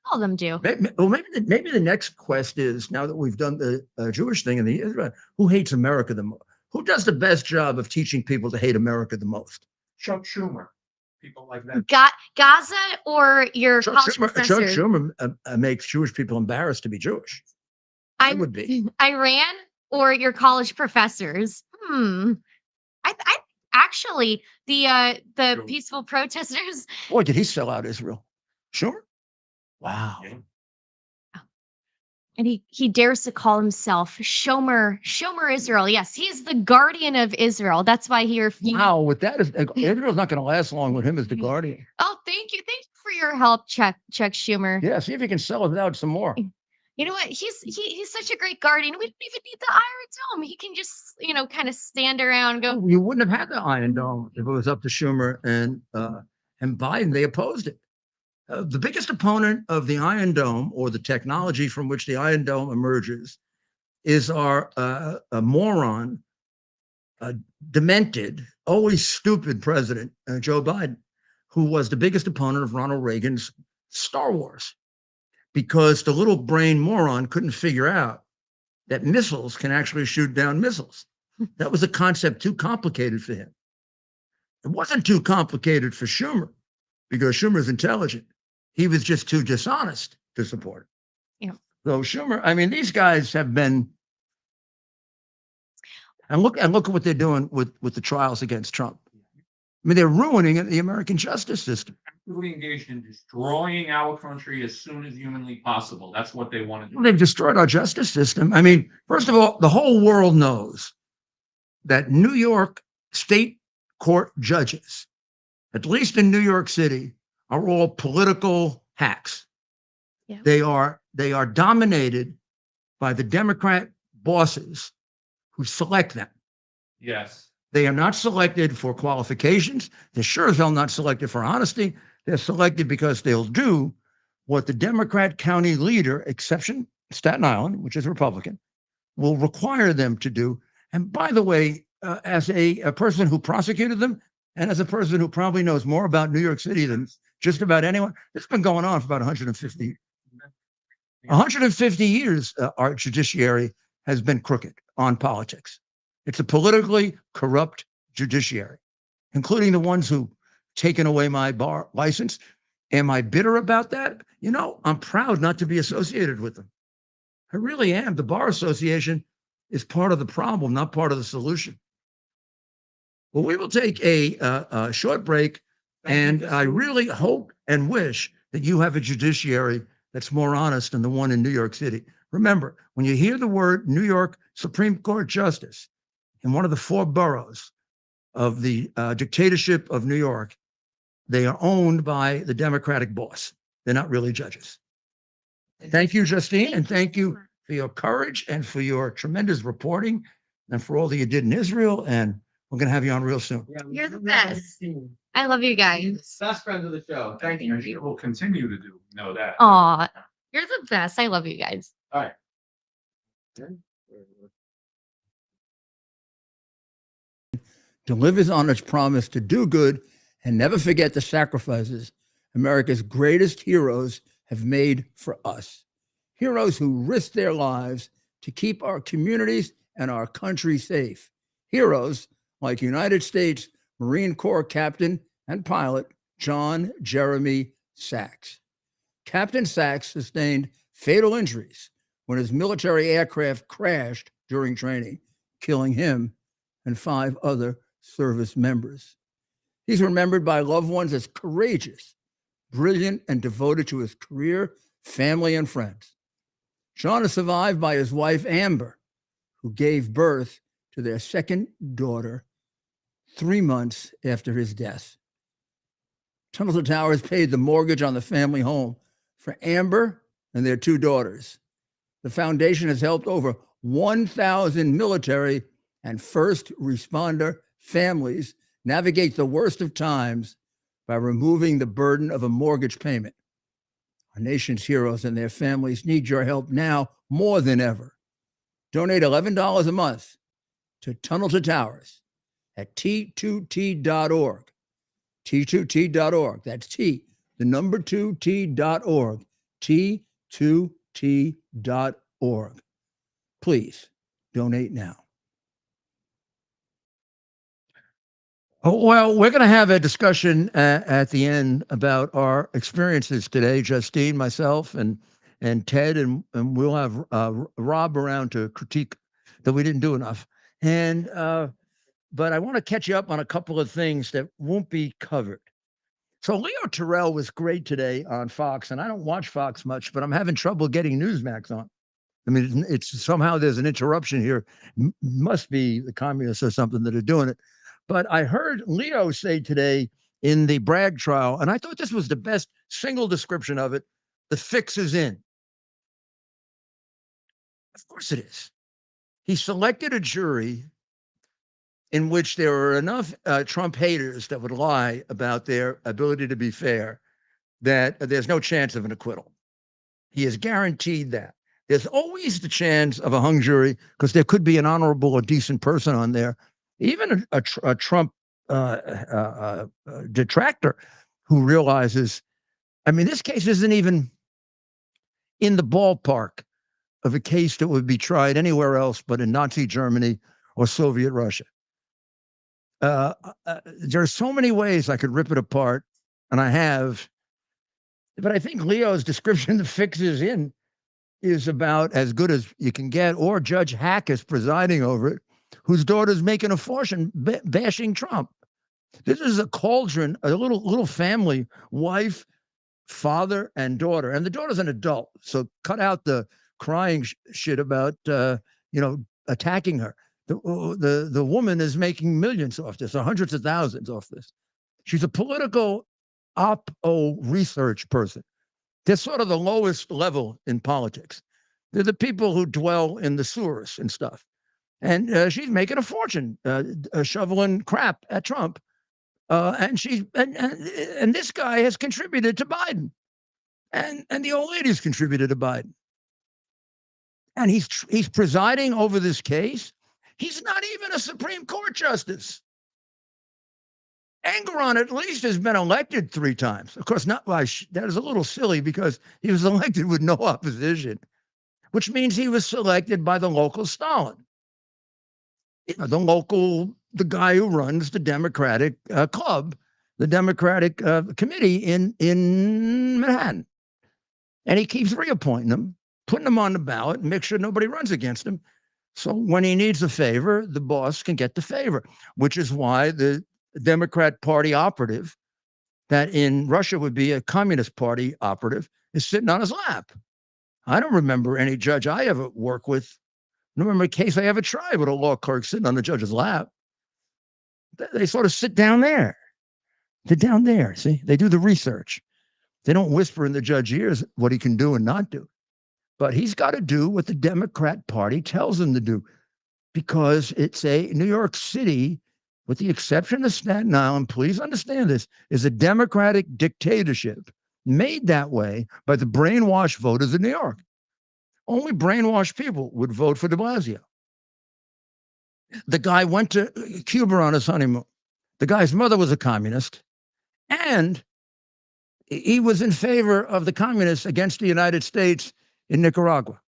All of them do. Maybe the next quest is, now that we've done the Jewish thing in the Israel, who hates America the most? Who does the best job of teaching people to hate America the most? Chuck Schumer. People like that. Gaza or your college professor? Chuck Schumer makes Jewish people embarrassed to be Jewish. I would be. Iran or your college professors? I actually the peaceful protesters. Boy, did he sell out Israel? Sure. Wow. Yeah. And he dares to call himself Shomer Israel. Yes, he's the guardian of Israel. That's why he refused. Wow, with that, Israel's not going to last long with him as the guardian. Oh, thank you for your help, Chuck Schumer. Yeah, see if you can sell it out some more. You know what? He's such a great guardian. We don't even need the Iron Dome. He can just kind of stand around and go. You wouldn't have had the Iron Dome if it was up to Schumer and Biden. They opposed it. The biggest opponent of the Iron Dome, or the technology from which the Iron Dome emerges, is our a moron, demented, always stupid president, Joe Biden, who was the biggest opponent of Ronald Reagan's Star Wars, because the little brain moron couldn't figure out that missiles can actually shoot down missiles. That was a concept too complicated for him. It wasn't too complicated for Schumer, because Schumer's intelligent. He was just too dishonest to support it. Yeah. So Schumer, I mean, these guys have been, and look at what they're doing with the trials against Trump. I mean, they're ruining the American justice system. Actively engaged in destroying our country as soon as humanly possible. That's what they want to do. Well, they've destroyed our justice system. I mean, first of all, the whole world knows that New York state court judges, at least in New York City, are all political hacks. Yeah. They are dominated by the Democrat bosses who select them. Yes. They are not selected for qualifications. They're sure as hell not selected for honesty. They're selected because they'll do what the Democrat county leader, exception Staten Island, which is Republican, will require them to do. And by the way, as a person who prosecuted them, and as a person who probably knows more about New York City than just about anyone, it's been going on for about 150 years. 150 years, our judiciary has been crooked on politics. It's a politically corrupt judiciary, including the ones who taken away my bar license. Am I bitter about that? I'm proud not to be associated with them. I really am. The Bar Association is part of the problem, not part of the solution. Well, we will take a short break, and I really hope and wish that you have a judiciary that's more honest than the one in New York City. Remember, when you hear the word New York Supreme Court Justice in one of the 4 boroughs of the dictatorship of New York, they are owned by the Democratic boss. They're not really judges. Thank you, Justine, and thank you for your courage and for your tremendous reporting and for all that you did in Israel. And we're going to have you on real soon. You're the best. I love you guys. Best friends of the show. Thank And you will continue to do, know that. Aw, you're the best. I love you guys. All right. Delivers on its promise to do good and never forget the sacrifices America's greatest heroes have made for us. Heroes who risked their lives to keep our communities and our country safe. Heroes like United States Marine Corps Captain and pilot John Jeremy Sachs. Captain Sachs sustained fatal injuries when his military aircraft crashed during training, killing him and 5 other service members. He's remembered by loved ones as courageous, brilliant, and devoted to his career, family, and friends. John is survived by his wife, Amber, who gave birth to their second daughter 3 months after his death. Tunnel to Towers paid the mortgage on the family home for Amber and their 2 daughters. The foundation has helped over 1,000 military and first responder families navigate the worst of times by removing the burden of a mortgage payment. Our nation's heroes and their families need your help now more than ever. Donate $11 a month to Tunnel to Towers at T2T.org. T2T.org. That's T, the number 2T.org. T2T.org. Please donate now. Oh, well, we're going to have a discussion at the end about our experiences today, Justine, myself, and Ted, and we'll have Rob around to critique that we didn't do enough. And but I want to catch you up on a couple of things that won't be covered. So Leo Terrell was great today on Fox, and I don't watch Fox much, but I'm having trouble getting Newsmax on. I mean, it's somehow there's an interruption here. Must be the communists or something that are doing it. But I heard Leo say today in the Bragg trial, and I thought this was the best single description of it, the fix is in. Of course it is. He selected a jury in which there were enough Trump haters that would lie about their ability to be fair, that there's no chance of an acquittal. He has guaranteed that. There's always the chance of a hung jury because there could be an honorable or decent person on there, even a Trump detractor who realizes, I mean, this case isn't even in the ballpark of a case that would be tried anywhere else but in Nazi Germany or Soviet Russia. There are so many ways I could rip it apart, and I have, but I think Leo's description, the fix is in, is about as good as you can get, or Judge Hack is presiding over it, whose daughter's making a fortune bashing Trump. This is a cauldron, a little family, wife, father, and daughter. And the daughter's an adult, so cut out the crying shit about, attacking her. The woman is making millions off this, or hundreds of thousands off this. She's a political oppo research person. They're sort of the lowest level in politics. They're the people who dwell in the sewers and stuff. And she's making a fortune shoveling crap at Trump. And this guy has contributed to Biden. And the old lady's contributed to Biden. And he's presiding over this case. He's not even a Supreme Court justice. Engoron at least has been elected 3 times. Of course, not by that is a little silly because he was elected with no opposition, which means he was selected by the local Stalin. The guy who runs the Democratic club, the Democratic committee in Manhattan. And he keeps reappointing them, putting them on the ballot, and make sure nobody runs against him. So when he needs a favor, the boss can get the favor, which is why the Democrat Party operative, that in Russia would be a Communist Party operative, is sitting on his lap. I don't remember any judge I ever worked with. I don't remember a case I ever tried with a law clerk sitting on the judge's lap. They sort of sit down there. They're down there, see? They do the research. They don't whisper in the judge's ears what he can do and not do. But he's got to do what the Democrat Party tells him to do because it's a New York City, with the exception of Staten Island, please understand this, is a democratic dictatorship made that way by the brainwashed voters of New York. Only brainwashed people would vote for de Blasio. The guy went to Cuba on his honeymoon. The guy's mother was a communist, and he was in favor of the communists against the United States in Nicaragua.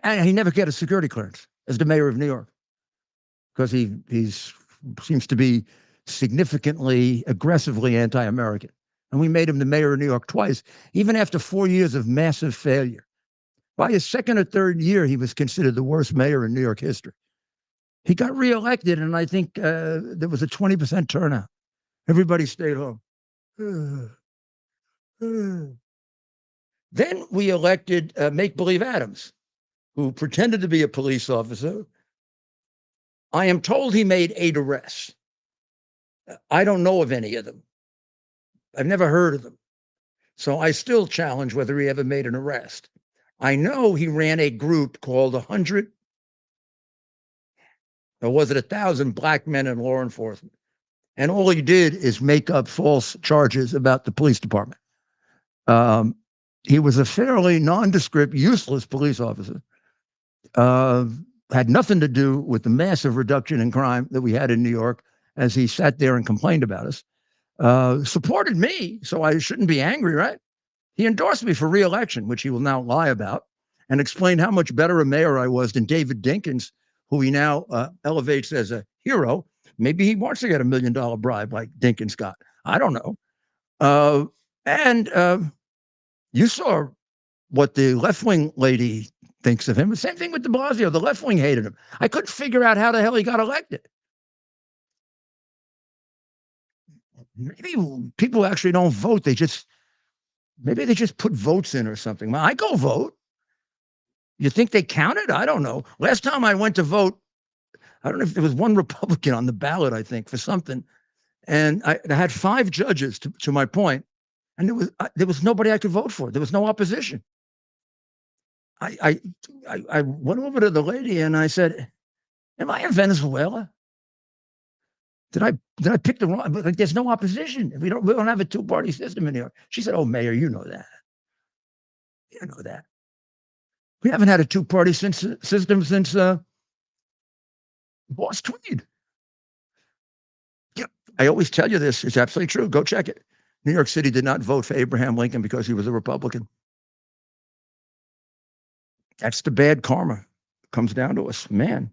And he never got a security clearance as the mayor of New York because he seems to be significantly, aggressively anti-American. And we made him the mayor of New York twice, even after 4 years of massive failure. By his second or third year, he was considered the worst mayor in New York history. He got reelected, and I think there was a 20% turnout. Everybody stayed home. Then we elected Make-Believe Adams, who pretended to be a police officer. I am told he made 8 arrests. I don't know of any of them. I've never heard of them. So I still challenge whether he ever made an arrest. I know he ran a group called 100, or was it 1,000 black men in law enforcement? And all he did is make up false charges about the police department. He was a fairly nondescript, useless police officer. Had nothing to do with the massive reduction in crime that we had in New York as he sat there and complained about us. Supported me, so I shouldn't be angry, right? He endorsed me for re-election, which he will now lie about, and explained how much better a mayor I was than David Dinkins, who he now elevates as a hero. Maybe he wants to get $1 million bribe like Dinkins got. I don't know. And you saw what the left-wing lady thinks of him. The same thing with de Blasio. The left-wing hated him. I couldn't figure out how the hell he got elected. Maybe people actually don't vote. Maybe they just put votes in or something. I go vote. You think they counted? I don't know. Last time I went to vote, I don't know if there was one Republican on the ballot, I think, for something. And I had 5 judges, to my point, and there was nobody I could vote for. There was no opposition. I went over to the lady and I said, "Am I in Venezuela? Did I pick the wrong? Like, there's no opposition. We don't have a 2-party system in here." She said, "Oh, Mayor, you know that. You know that. We haven't had a 2-party system since Boss Tweed." Yeah, I always tell you this. It's absolutely true. Go check it. New York City did not vote for Abraham Lincoln because he was a Republican. That's the bad karma. It comes down to us. Man,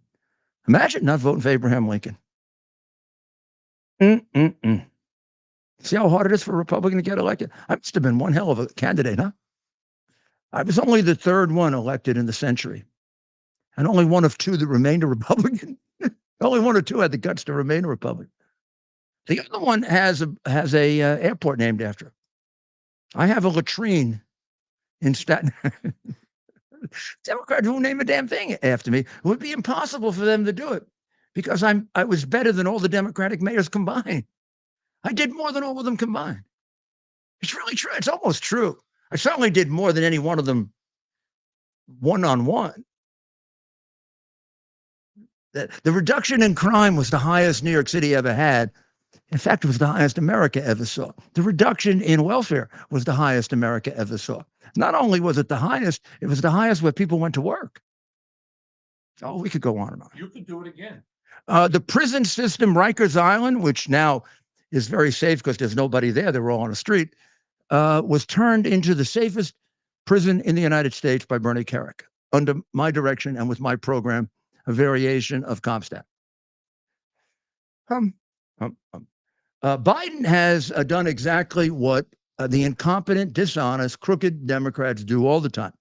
imagine not voting for Abraham Lincoln. See how hard it is for a Republican to get elected? I must have been one hell of a candidate, huh? I was only the 3rd one elected in the century, and only one of 2 that remained a Republican. Only 1 or 2 had the guts to remain a Republican. The other one has a airport named after him. I have a latrine in Staten. Democrats won't name a damn thing after me. It would be impossible for them to do it because I was better than all the Democratic mayors combined. I did more than all of them combined. It's really true. It's almost true. I certainly did more than any one of them one-on-one. The reduction in crime was the highest New York City ever had. In fact, it was the highest America ever saw. The reduction in welfare was the highest America ever saw. Not only was it the highest, it was the highest where people went to work. Oh, we could go on and on. You could do it again. The prison system, Rikers Island, which now is very safe because there's nobody there, they're all on the street, was turned into the safest prison in the United States by Bernie Kerik under my direction and with my program, a variation of CompStat. Biden has done exactly what the incompetent, dishonest, crooked Democrats do all the time.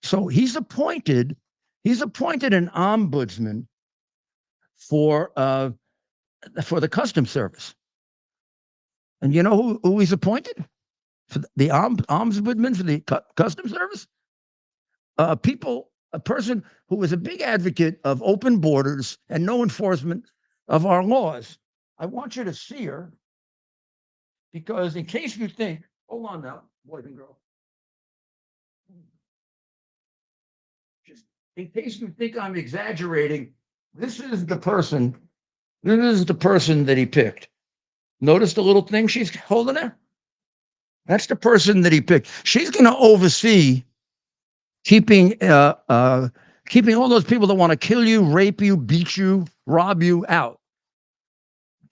So he's appointed an ombudsman for the Customs Service. And you know who he's appointed? For the ombudsman for the Customs Service? A person who was a big advocate of open borders and no enforcement of our laws. I want you to see her. Because in case you think, hold on now, boys and girls. Just in case you think I'm exaggerating, this is the person that he picked. Notice the little thing she's holding there? That's the person that he picked. She's going to oversee keeping all those people that want to kill you, rape you, beat you, rob you out.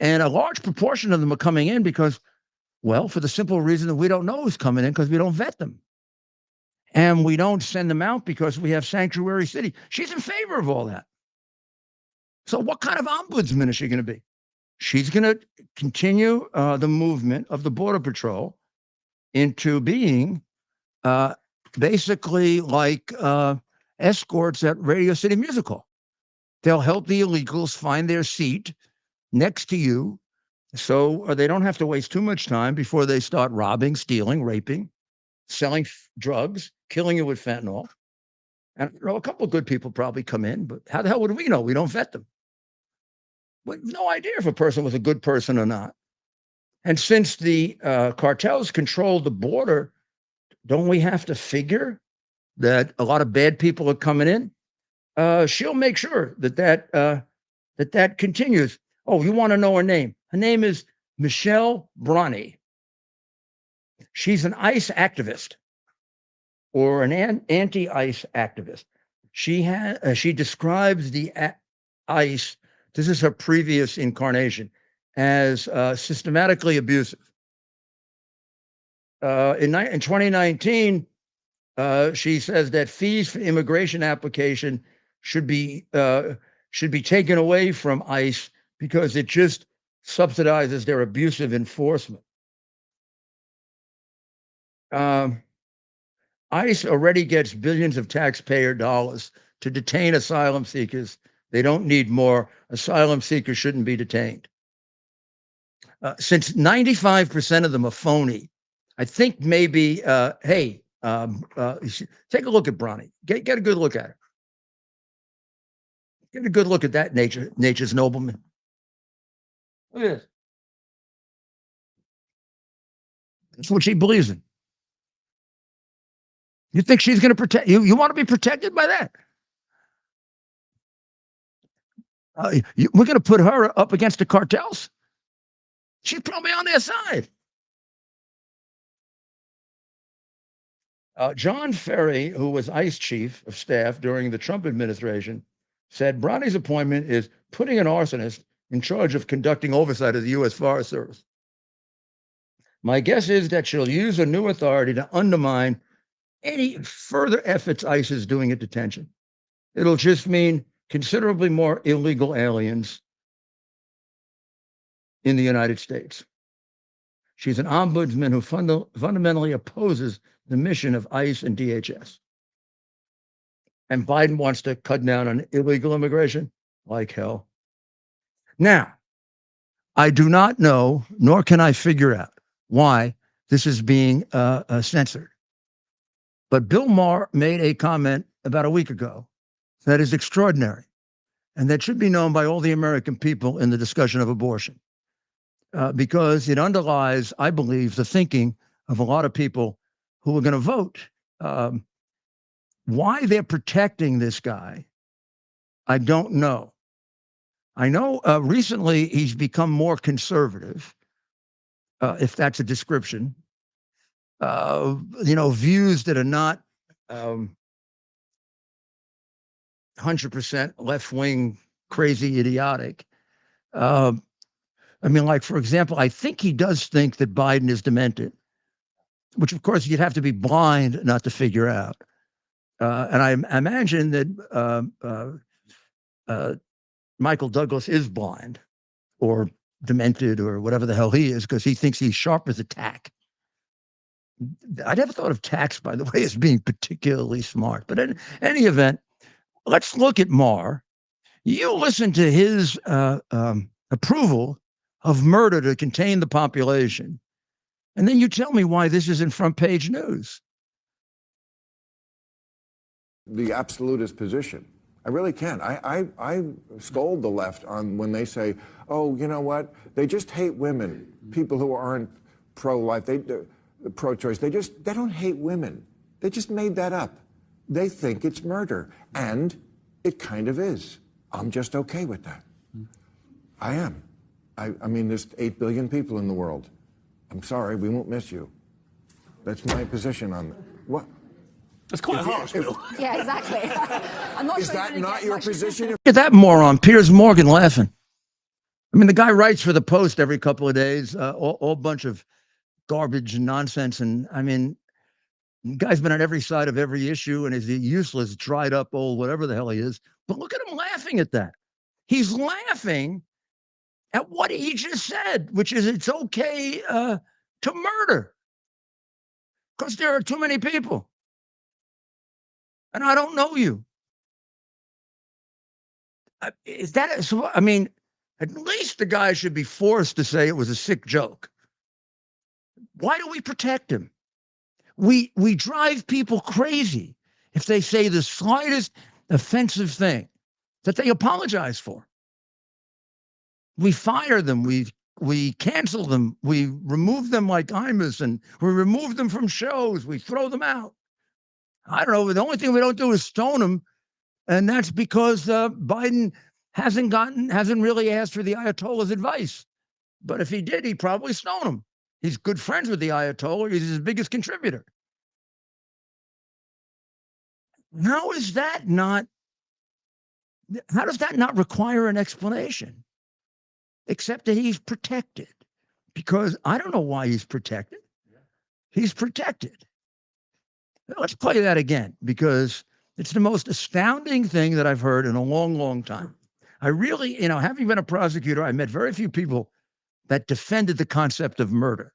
And a large proportion of them are coming in because, well, for the simple reason that we don't know who's coming in because we don't vet them. And we don't send them out because we have sanctuary city. She's in favor of all that. So what kind of ombudsman is she going to be? She's going to continue the movement of the Border Patrol into being basically like escorts at Radio City Music Hall. They'll help the illegals find their seat next to you so they don't have to waste too much time before they start robbing, stealing, raping, selling drugs, killing you with fentanyl. And a couple of good people probably come in, but how the hell would we know? We don't vet them. We have no idea if a person was a good person or not. And since the cartels control the border, don't we have to figure that a lot of bad people are coming in? She'll make sure that continues. Oh, you want to know her name? Her name is Michelle Bronny. She's an ICE activist or an anti-ICE activist. She describes the ICE, this is her previous incarnation, as systematically abusive. In 2019, she says that fees for immigration application should be taken away from ICE because it just subsidizes their abusive enforcement. ICE already gets billions of taxpayer dollars to detain asylum seekers. They don't need more. Asylum seekers shouldn't be detained. Since 95% of them are phony, I think maybe, take a look at Bronny. Get a good look at her. Get a good look at that nature's nobleman. Look at this. That's what she believes in. You think she's going to protect you? You want to be protected by that? We're going to put her up against the cartels? She's probably on their side. John Ferry, who was ICE chief of staff during the Trump administration, said Bronny's appointment is putting an arsonist in charge of conducting oversight of the U.S. Forest Service. My guess is that she'll use her new authority to undermine any further efforts ICE is doing at detention. It'll just mean considerably more illegal aliens in the United States. She's an ombudsman who fundamentally opposes the mission of ICE and DHS. And Biden wants to cut down on illegal immigration like hell. Now, I do not know, nor can I figure out why this is being censored. But Bill Maher made a comment about a week ago that is extraordinary and that should be known by all the American people in the discussion of abortion. Because it underlies, I believe, the thinking of a lot of people who are going to vote. Why they're protecting this guy, I don't know. I know recently he's become more conservative, if that's a description. Views that are not 100% left-wing, crazy, idiotic. Like, for example, I think he does think that Biden is demented, which, of course, you'd have to be blind not to figure out. And I imagine that Michael Douglas is blind or demented or whatever the hell he is because he thinks he's sharp as a tack. I never thought of tax, by the way, as being particularly smart. But in any event, let's look at Maher. You listen to his approval of murder to contain the population, and then you tell me why this isn't front page news. The absolutist position. I really can. I scold the left on when they say, oh, you know what? They just hate women, people who aren't pro-life, pro-choice. They don't hate women. They just made that up. They think it's murder, and it kind of is. I'm just okay with that. I am. I mean, there's 8 billion people in the world. I'm sorry, we won't miss you. That's my position on what. That's quite harsh. Yeah, exactly. I'm not Is sure that not your position? Look at that moron, Piers Morgan, laughing. I mean, the guy writes for the Post every couple of days, all bunch of garbage and nonsense. And I mean, the guy's been on every side of every issue and is a useless, dried up old, whatever the hell he is. But look at him laughing at that. He's laughing at what he just said, which is it's okay to murder because there are too many people. And I don't know you. Is that so? I mean, at least the guy should be forced to say it was a sick joke. Why do we protect him? We drive people crazy if they say the slightest offensive thing that they apologize for. We fire them. We cancel them. We remove them like Imus, and we remove them from shows. We throw them out. I don't know. The only thing we don't do is stone them, and that's because Biden hasn't really asked for the Ayatollah's advice. But if he did, he'd probably stone him. He's good friends with the Ayatollah. He's his biggest contributor. How does that not require an explanation? Except that he's protected. Because I don't know why he's protected. He's protected. Let's play that again, because it's the most astounding thing that I've heard in a long, long time. I really, having been a prosecutor, I met very few people that defended the concept of murder.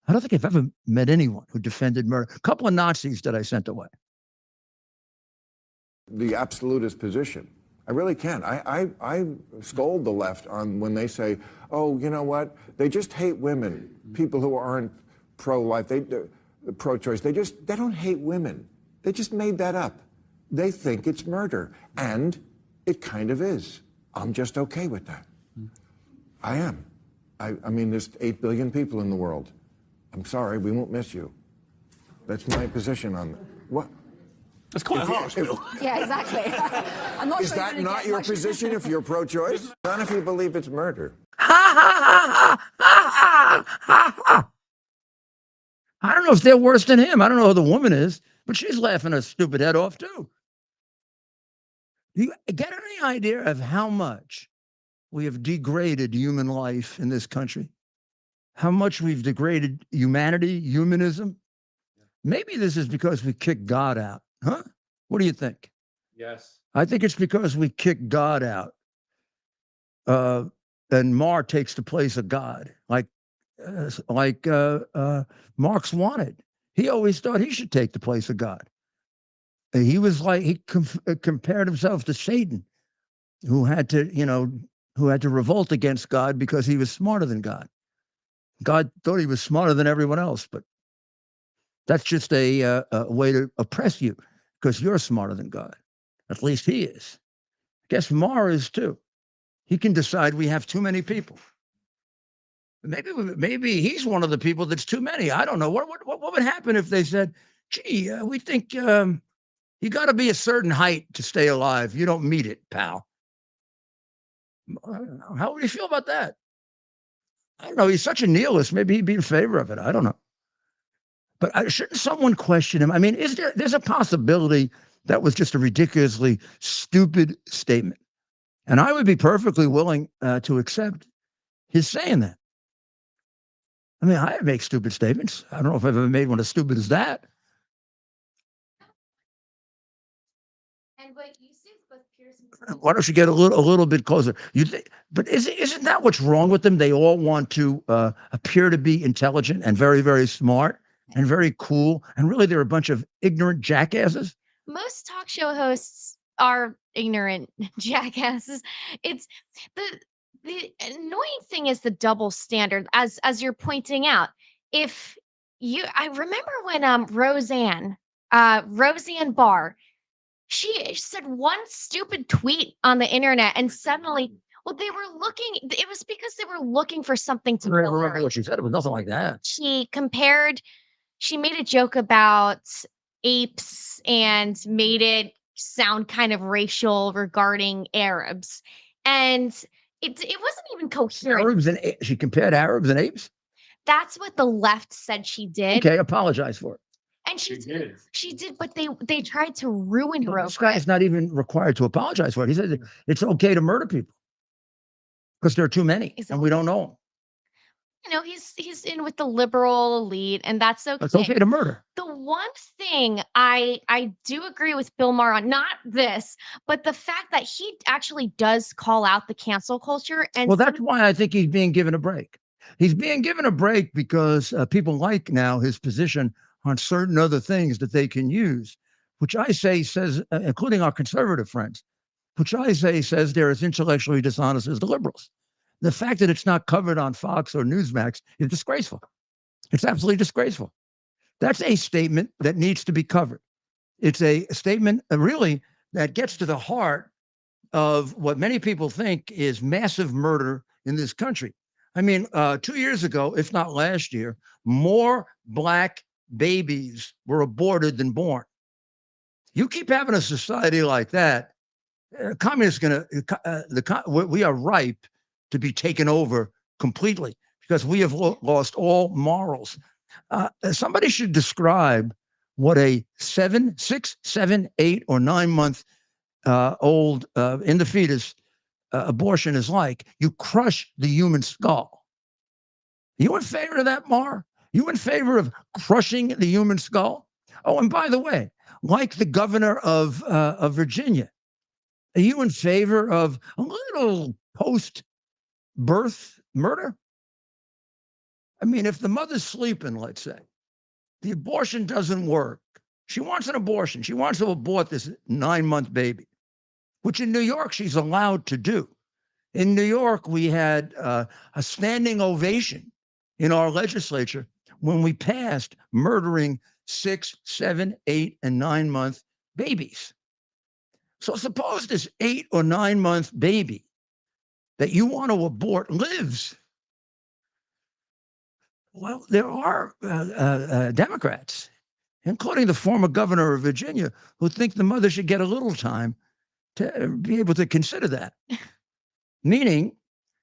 I don't think I've ever met anyone who defended murder. A couple of Nazis that I sent away. The absolutist position. I really can. I scold the left on when they say, oh, you know what? They just hate women, people who aren't pro-life, pro-choice. They don't hate women. They just made that up. They think it's murder, and it kind of is. I'm just okay with that. I am. I mean, there's 8 billion people in the world. I'm sorry, we won't miss you. That's my position on what. That's quite harsh. Yeah, exactly. I'm not Is sure that not your position if you're pro-choice? Not if you believe it's murder. I don't know if they're worse than him. I don't know who the woman is, but she's laughing her stupid head off too. Do you get any idea of how much we have degraded human life in this country? How much we've degraded humanity, humanism? Maybe this is because we kicked God out. Huh? What do you think? Yes. I think it's because we kicked God out. And Maher takes the place of God, like Marx wanted. He always thought he should take the place of God. He was like, he compared himself to Satan, who had to revolt against God because he was smarter than God. God thought he was smarter than everyone else, but that's just a way to oppress you because you're smarter than God. At least he is. I guess Maher is too. He can decide we have too many people. Maybe he's one of the people that's too many. I don't know. What would happen if they said, gee, we think you got to be a certain height to stay alive. You don't meet it, pal. How would you feel about that? I don't know. He's such a nihilist. Maybe he'd be in favor of it. I don't know. But shouldn't someone question him? I mean, there's a possibility that was just a ridiculously stupid statement. And I would be perfectly willing to accept his saying that. I mean, I make stupid statements. I don't know if I've ever made one as stupid as that. And what you said with Pearson. Why don't you get a little bit closer? You think, but isn't that what's wrong with them? They all want to appear to be intelligent and very, very smart and very cool, and really they're a bunch of ignorant jackasses. Most talk show hosts are ignorant jackasses. It's the annoying thing is the double standard, as you're pointing out. I remember when Roseanne Barr, she said one stupid tweet on the internet, and suddenly Well, they were looking, it was because they were looking for something to I don't build her remember up. what she said. It was nothing like that. She made a joke about apes and made it sound kind of racial regarding Arabs. And it wasn't even coherent. Arabs and she compared Arabs and apes. That's what the left said she did. Okay, apologize for it. And she did, but they tried to ruin her This over guy it. is not even required to apologize for it. He said it's okay to murder people because there are too many and we don't know them. You know, he's in with the liberal elite, and that's okay. It's okay to murder. The one thing I do agree with Bill Maher on, not this, but the fact that he actually does call out the cancel culture. And Well, that's why I think he's being given a break. He's being given a break because people like now his position on certain other things that they can use, which I say says, including our conservative friends, which I say says they're as intellectually dishonest as the liberals. The fact that it's not covered on Fox or Newsmax is disgraceful. It's absolutely disgraceful. That's a statement that needs to be covered. It's a statement really that gets to the heart of what many people think is massive murder in this country. I mean, 2 years ago, if not last year, more Black babies were aborted than born. You keep having a society like that, communists we are ripe to be taken over completely because we have lost all morals. Somebody should describe what a 6, 7, 8, or 9 month old in the fetus abortion is like. You crush the human skull. You in favor of that, Maher? You in favor of crushing the human skull? Oh, and by the way, like the governor of Virginia, are you in favor of a little post-birth murder? I mean, if the mother's sleeping, let's say, the abortion doesn't work. She wants an abortion. She wants to abort this 9-month baby, which in New York she's allowed to do. In New York, we had a standing ovation in our legislature when we passed murdering 6, 7, 8, and 9-month babies. So suppose this 8 or 9-month baby that you want to abort lives. Well, there are Democrats, including the former governor of Virginia, who think the mother should get a little time to be able to consider that. Meaning,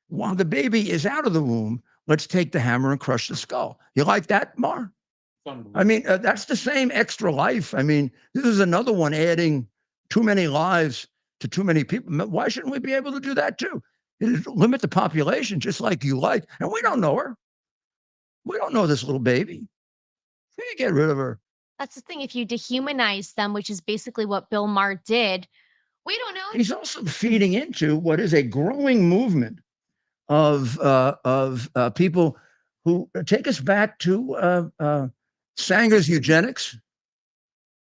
while the baby is out of the womb, let's take the hammer and crush the skull. You like that, Maher? I mean, that's the same extra life. I mean, this is another one adding too many lives to too many people. Why shouldn't we be able to do that too? Limit the population just like you like. And we don't know her. We don't know this little baby. We can get rid of her. That's the thing. If you dehumanize them, which is basically what Bill Maher did, we don't know. He's also feeding into what is a growing movement of people who take us back to Sanger's eugenics.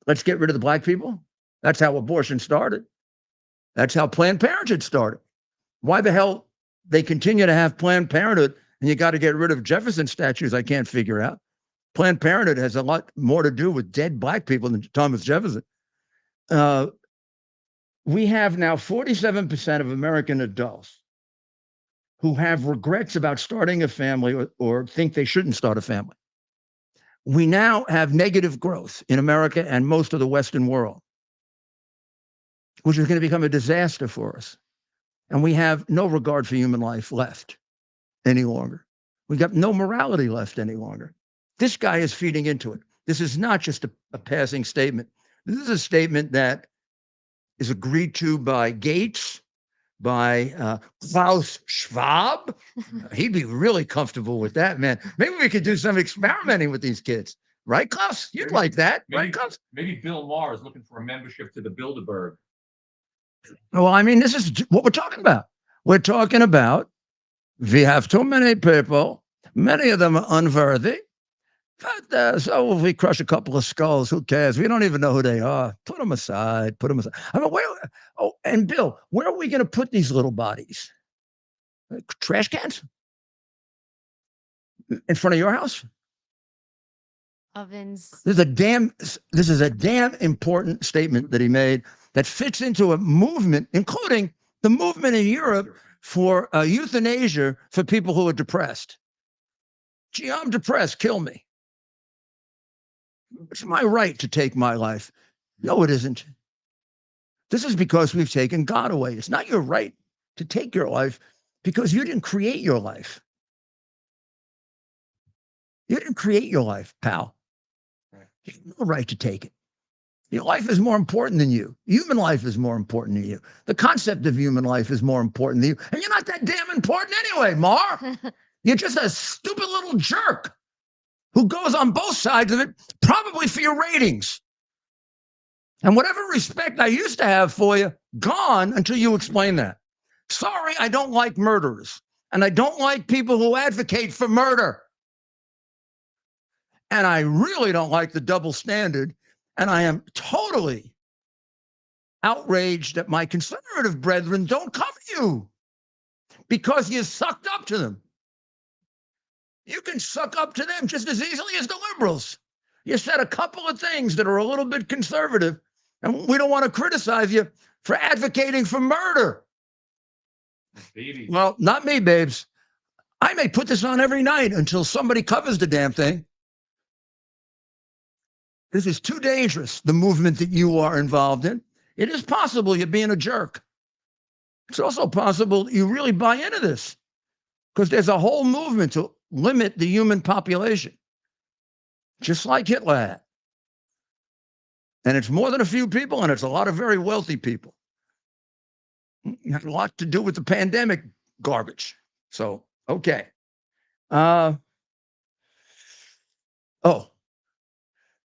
Let's get rid of the Black people. That's how abortion started. That's how Planned Parenthood started. Why the hell they continue to have Planned Parenthood and you got to get rid of Jefferson statues, I can't figure out. Planned Parenthood has a lot more to do with dead Black people than Thomas Jefferson. We have now 47% of American adults who have regrets about starting a family or think they shouldn't start a family. We now have negative growth in America and most of the Western world, which is going to become a disaster for us. And we have no regard for human life left any longer. We got no morality left any longer. This guy is feeding into it. This is not just a passing statement. This is a statement that is agreed to by Gates, by Klaus Schwab. He'd be really comfortable with that, man. Maybe we could do some experimenting with these kids. Right, Klaus? You'd like that, right, Klaus? Maybe Bill Maher is looking for a membership to the Bilderberg. Well, I mean, this is what we're talking about. We're talking about we have too many people. Many of them are unworthy. But so if we crush a couple of skulls, who cares? We don't even know who they are. Put them aside. Put them aside. I mean, and Bill, where are we going to put these little bodies? Trash cans? In front of your house? Ovens. This is a damn important statement that he made that fits into a movement, including the movement in Europe for euthanasia for people who are depressed. Gee, I'm depressed, kill me. It's my right to take my life. No, it isn't. This is because we've taken God away. It's not your right to take your life because you didn't create your life. You didn't create your life, pal. You have no right to take it. Your life is more important than you. Human life is more important than you. The concept of human life is more important than you. And you're not that damn important anyway, Maher. You're just a stupid little jerk who goes on both sides of it, probably for your ratings. And whatever respect I used to have for you, gone until you explain that. Sorry, I don't like murderers. And I don't like people who advocate for murder. And I really don't like the double standard. And I am totally outraged that my conservative brethren don't cover you because you sucked up to them. You can suck up to them just as easily as the liberals. You said a couple of things that are a little bit conservative, and we don't want to criticize you for advocating for murder. Baby. Well, not me, babes. I may put this on every night until somebody covers the damn thing. This is too dangerous, the movement that you are involved in. It is possible you're being a jerk. It's also possible you really buy into this because there's a whole movement to limit the human population, just like Hitler had. And it's more than a few people, and it's a lot of very wealthy people. It had a lot to do with the pandemic garbage. So, okay.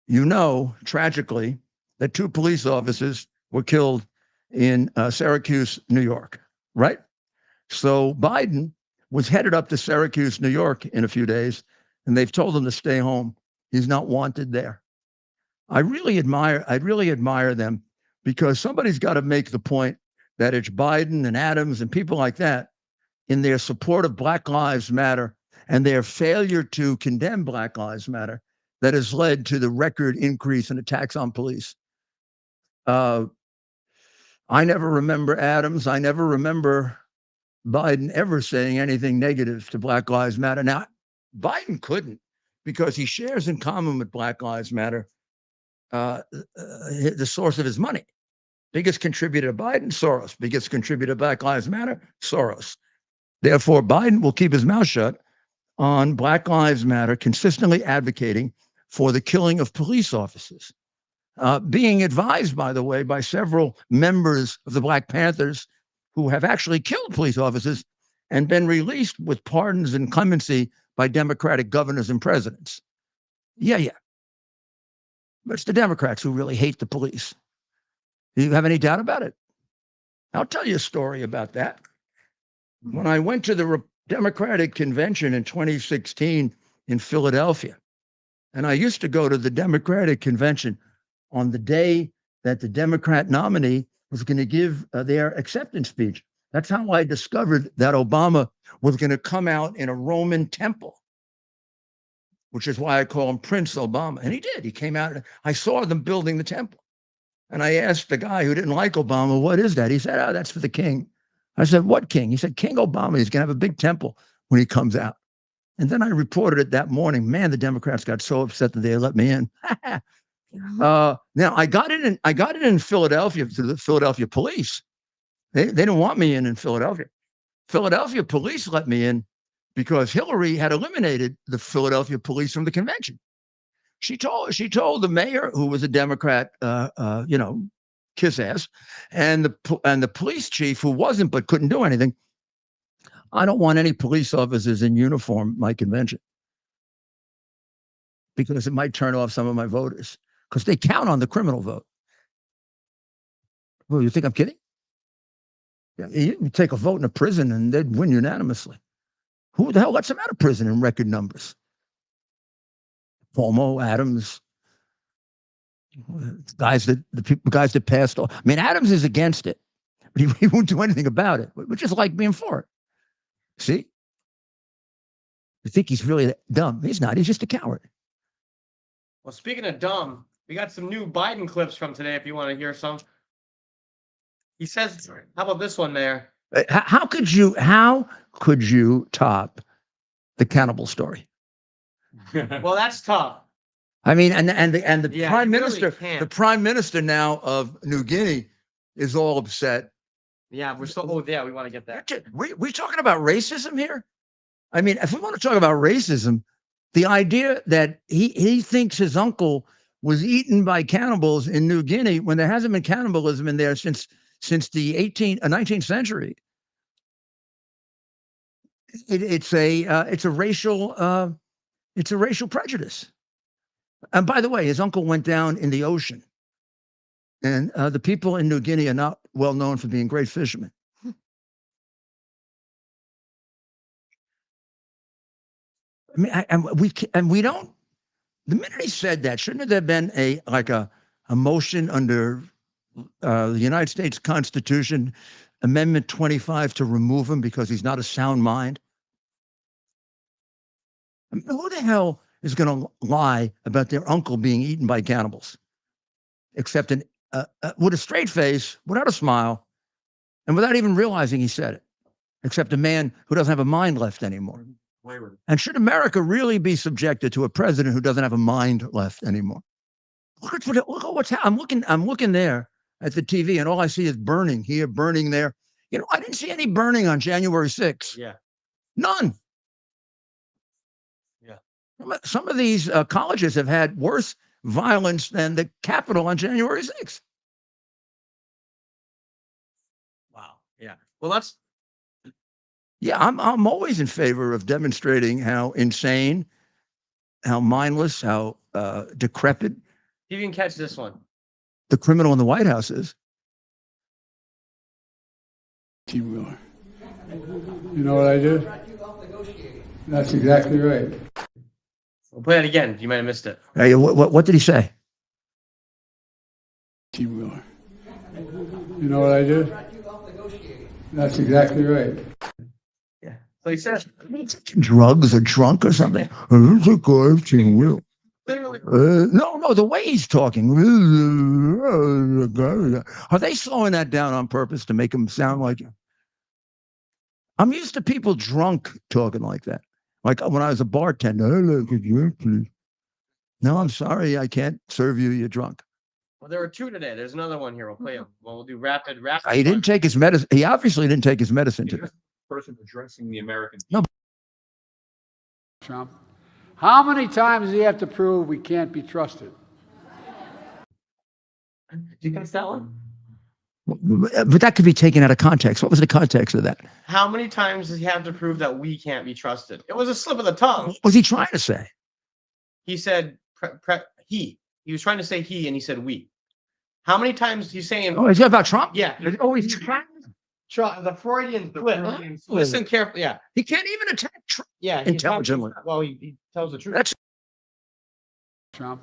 You know, tragically, that 2 police officers were killed in Syracuse, New York, right? So Biden was headed up to Syracuse, New York in a few days, and they've told him to stay home. He's not wanted there. I really admire them because somebody's got to make the point that it's Biden and Adams and people like that in their support of Black Lives Matter and their failure to condemn Black Lives Matter that has led to the record increase in attacks on police. I never remember Adams. I never remember Biden ever saying anything negative to Black Lives Matter. Now, Biden couldn't because he shares in common with Black Lives Matter the source of his money. Biggest contributor to Biden, Soros. Biggest contributor to Black Lives Matter, Soros. Therefore, Biden will keep his mouth shut on Black Lives Matter, consistently advocating for the killing of police officers. Being advised, by the way, by several members of the Black Panthers who have actually killed police officers and been released with pardons and clemency by Democratic governors and presidents. Yeah. But it's the Democrats who really hate the police. Do you have any doubt about it? I'll tell you a story about that. When I went to the Democratic convention in 2016 in Philadelphia, and I used to go to the Democratic convention on the day that the Democrat nominee was going to give their acceptance speech. That's how I discovered that Obama was going to come out in a Roman temple, which is why I call him Prince Obama. And he did. He came out. I saw them building the temple. And I asked the guy who didn't like Obama, what is that? He said, oh, that's for the king. I said, what king? He said, King Obama. He's going to have a big temple when he comes out. And then I reported it that morning. Man, the Democrats got so upset that they let me in. Now I got it in Philadelphia through the Philadelphia police. They didn't want me in Philadelphia. Philadelphia police let me in because Hillary had eliminated the Philadelphia police from the convention. She told the mayor, who was a Democrat, kiss ass, and the police chief, who wasn't but couldn't do anything. I don't want any police officers in uniform at my convention because it might turn off some of my voters because they count on the criminal vote. Well, you think I'm kidding? Yeah, you take a vote in a prison and they'd win unanimously. Who the hell lets them out of prison in record numbers? Cuomo, Adams, guys that passed off. I mean, Adams is against it, but he won't do anything about it, which is like being for it. See? You think he's really dumb. He's not. He's just a coward. Well, speaking of dumb, we got some new Biden clips from today if you want to hear some. He says, how about this one there? How could you top the cannibal story? Well, that's tough. I mean, and the Yeah, prime you really minister, can't. the prime minister now of New Guinea is all upset. Yeah, we're so. Oh, yeah, we want to get that. We talking about racism here? I mean, if we want to talk about racism, the idea that he thinks his uncle was eaten by cannibals in New Guinea when there hasn't been cannibalism in there since the 19th century. It's a racial prejudice. And by the way, his uncle went down in the ocean, and the people in New Guinea are not well known for being great fishermen. I mean, we don't. The minute he said that, shouldn't there have been a motion under the United States Constitution, Amendment 25, to remove him because he's not a sound mind? I mean, who the hell is going to lie about their uncle being eaten by cannibals, except with a straight face, without a smile, and without even realizing he said it, except a man who doesn't have a mind left anymore? And should America really be subjected to a president who doesn't have a mind left anymore? Look at what's happening. I'm looking there at the TV, and all I see is burning here, burning there. You know, I didn't see any burning on January 6th. Yeah. None. Yeah. Some of these colleges have had worse violence than the Capitol on January 6th. Wow. Yeah. Well, that's. Yeah, I'm always in favor of demonstrating how insane, how mindless, how decrepit You can catch this one. the criminal in the White House is. You know what I did? That's exactly right. We'll play it again. You might have missed it. Hey, what did he say? You know what I did? That's exactly right. Yeah. So he said Drugs or drunk or something. No, the way he's talking. Are they slowing that down on purpose to make him sound like? I'm used to people drunk talking like that. Like when I was a bartender. No, I'm sorry, I can't serve you. You're drunk. Well, there were two today. There's another one here. We'll play them. Well, we'll do rapid. He didn't take his medicine. He obviously didn't take his medicine today. Person addressing the American. No. Trump. How many times do you have to prove we can't be trusted? Did you catch that one? But that could be taken out of context. What was the context of that? How many times does he have to prove that we can't be trusted? It was a slip of the tongue. What was he trying to say? He said he. He was trying to say he, and he said we. How many times he's saying? Oh, is that about Trump? Yeah. Oh, he's trying. Trump, the Freudian slip. Listen carefully. Yeah. He can't even attack Trump. Yeah. Intelligently. He tells the truth. That's Trump.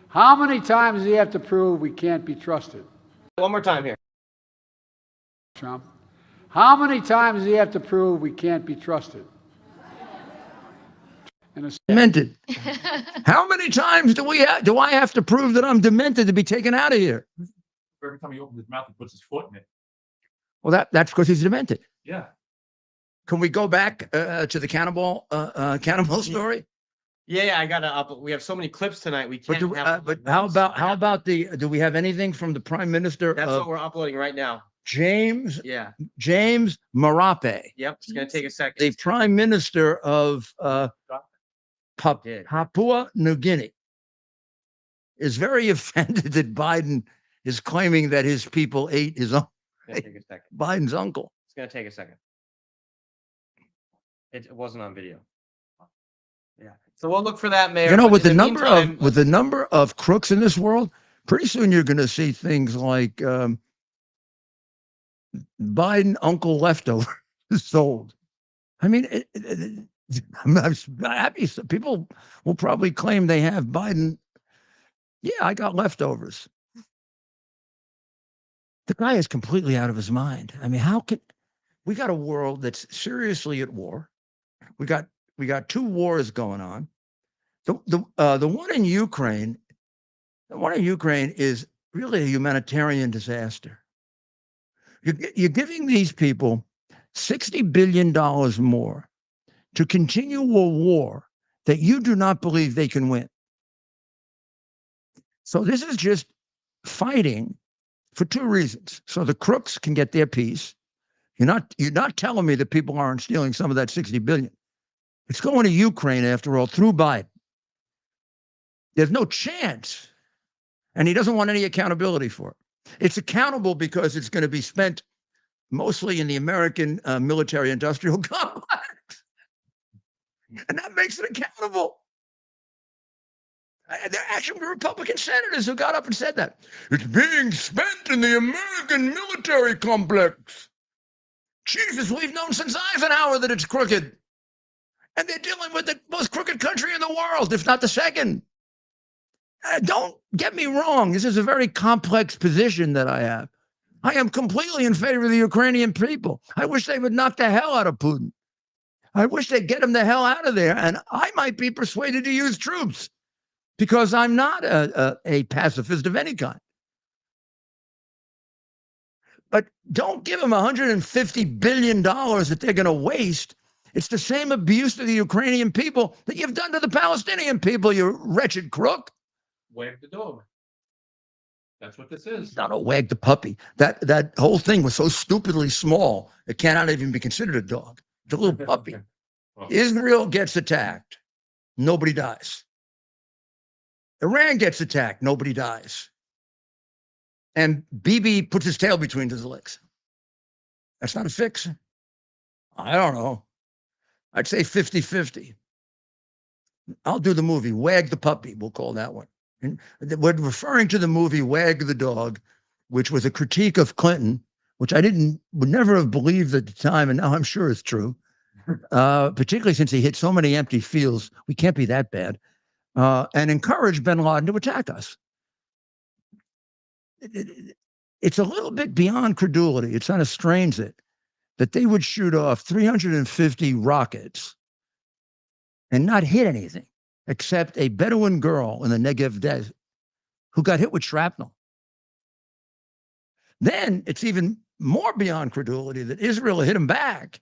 How many times do you have to prove we can't be trusted? One more time here. Trump. How many times do you have to prove we can't be trusted? demented. How many times do I have to prove that I'm demented to be taken out of here? Every time he opens his mouth, he puts his foot in it. Well, that's because he's demented. Yeah. Can we go back to the cannibal story? Yeah, I gotta up. We have so many clips tonight. We can't. But how about do we have anything from the Prime Minister? That's what we're uploading right now. James. Yeah. James Marape. Yep. It's gonna take a second. The Prime Minister of Papua New Guinea is very offended that Biden is claiming that his people ate his own. Biden's uncle. It's gonna take a second. It wasn't on video. Yeah. So we'll look for that, Mayor. You know, with the number of crooks in this world, pretty soon you're going to see things like Biden uncle leftover sold. I mean, I'm happy. People will probably claim they have Biden. Yeah, I got leftovers. The guy is completely out of his mind. I mean, we got a world that's seriously at war. We got two wars going on. The one in Ukraine, is really a humanitarian disaster. You're giving these people $60 billion more to continue a war that you do not believe they can win. So this is just fighting for two reasons. So the crooks can get their piece. You're not telling me that people aren't stealing some of that 60 billion. It's going to Ukraine after all through Biden. There's no chance. And he doesn't want any accountability for it. It's accountable because it's going to be spent mostly in the American military industrial complex. And that makes it accountable. There are actually Republican senators who got up and said that. It's being spent in the American military complex. Jesus, we've known since Eisenhower that it's crooked. And they're dealing with the most crooked country in the world, if not the second. Don't get me wrong. This is a very complex position that I have. I am completely in favor of the Ukrainian people. I wish they would knock the hell out of Putin. I wish they'd get him the hell out of there. And I might be persuaded to use troops because I'm not a pacifist of any kind. But don't give them $150 billion that they're going to waste. It's the same abuse to the Ukrainian people that you've done to the Palestinian people, you wretched crook. Wag the dog. That's what this is. Not a wag the puppy. That whole thing was so stupidly small, it cannot even be considered a dog. It's a little puppy. Israel gets attacked. Nobody dies. Iran gets attacked. Nobody dies. And Bibi puts his tail between his legs. That's not a fix. I don't know. I'd say 50-50. I'll do the movie, Wag the Puppy, we'll call that one. And we're referring to the movie Wag the Dog, which was a critique of Clinton, which I would never have believed at the time, and now I'm sure it's true. Particularly since he hit so many empty fields, we can't be that bad, and encouraged bin Laden to attack us. It's a little bit beyond credulity. It kind of strains it that they would shoot off 350 rockets and not hit anything except a Bedouin girl in the Negev desert who got hit with shrapnel. Then it's even more beyond credulity that Israel hit them back,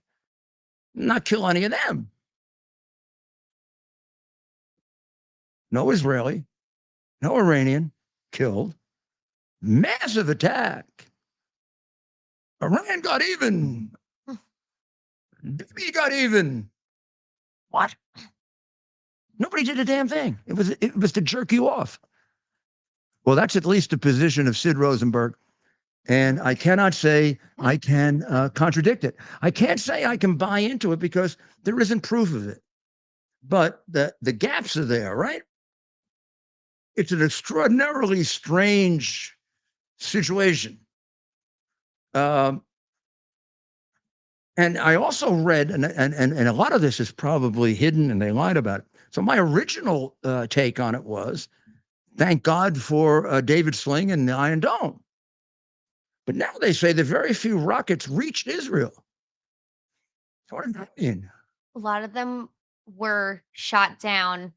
not kill any of them. No Israeli, no Iranian killed. Massive attack. Iran got even. Bibi got even. What? Nobody did a damn thing. It was to jerk you off. Well, that's at least the position of Sid Rosenberg. And I cannot say I can contradict it. I can't say I can buy into it because there isn't proof of it. But the gaps are there, right? It's an extraordinarily strange situation. And I also read, and a lot of this is probably hidden and they lied about it. So my original take on it was, thank God for David Sling and the Iron Dome. But now they say that very few rockets reached Israel. So what does that mean? A lot of them were shot down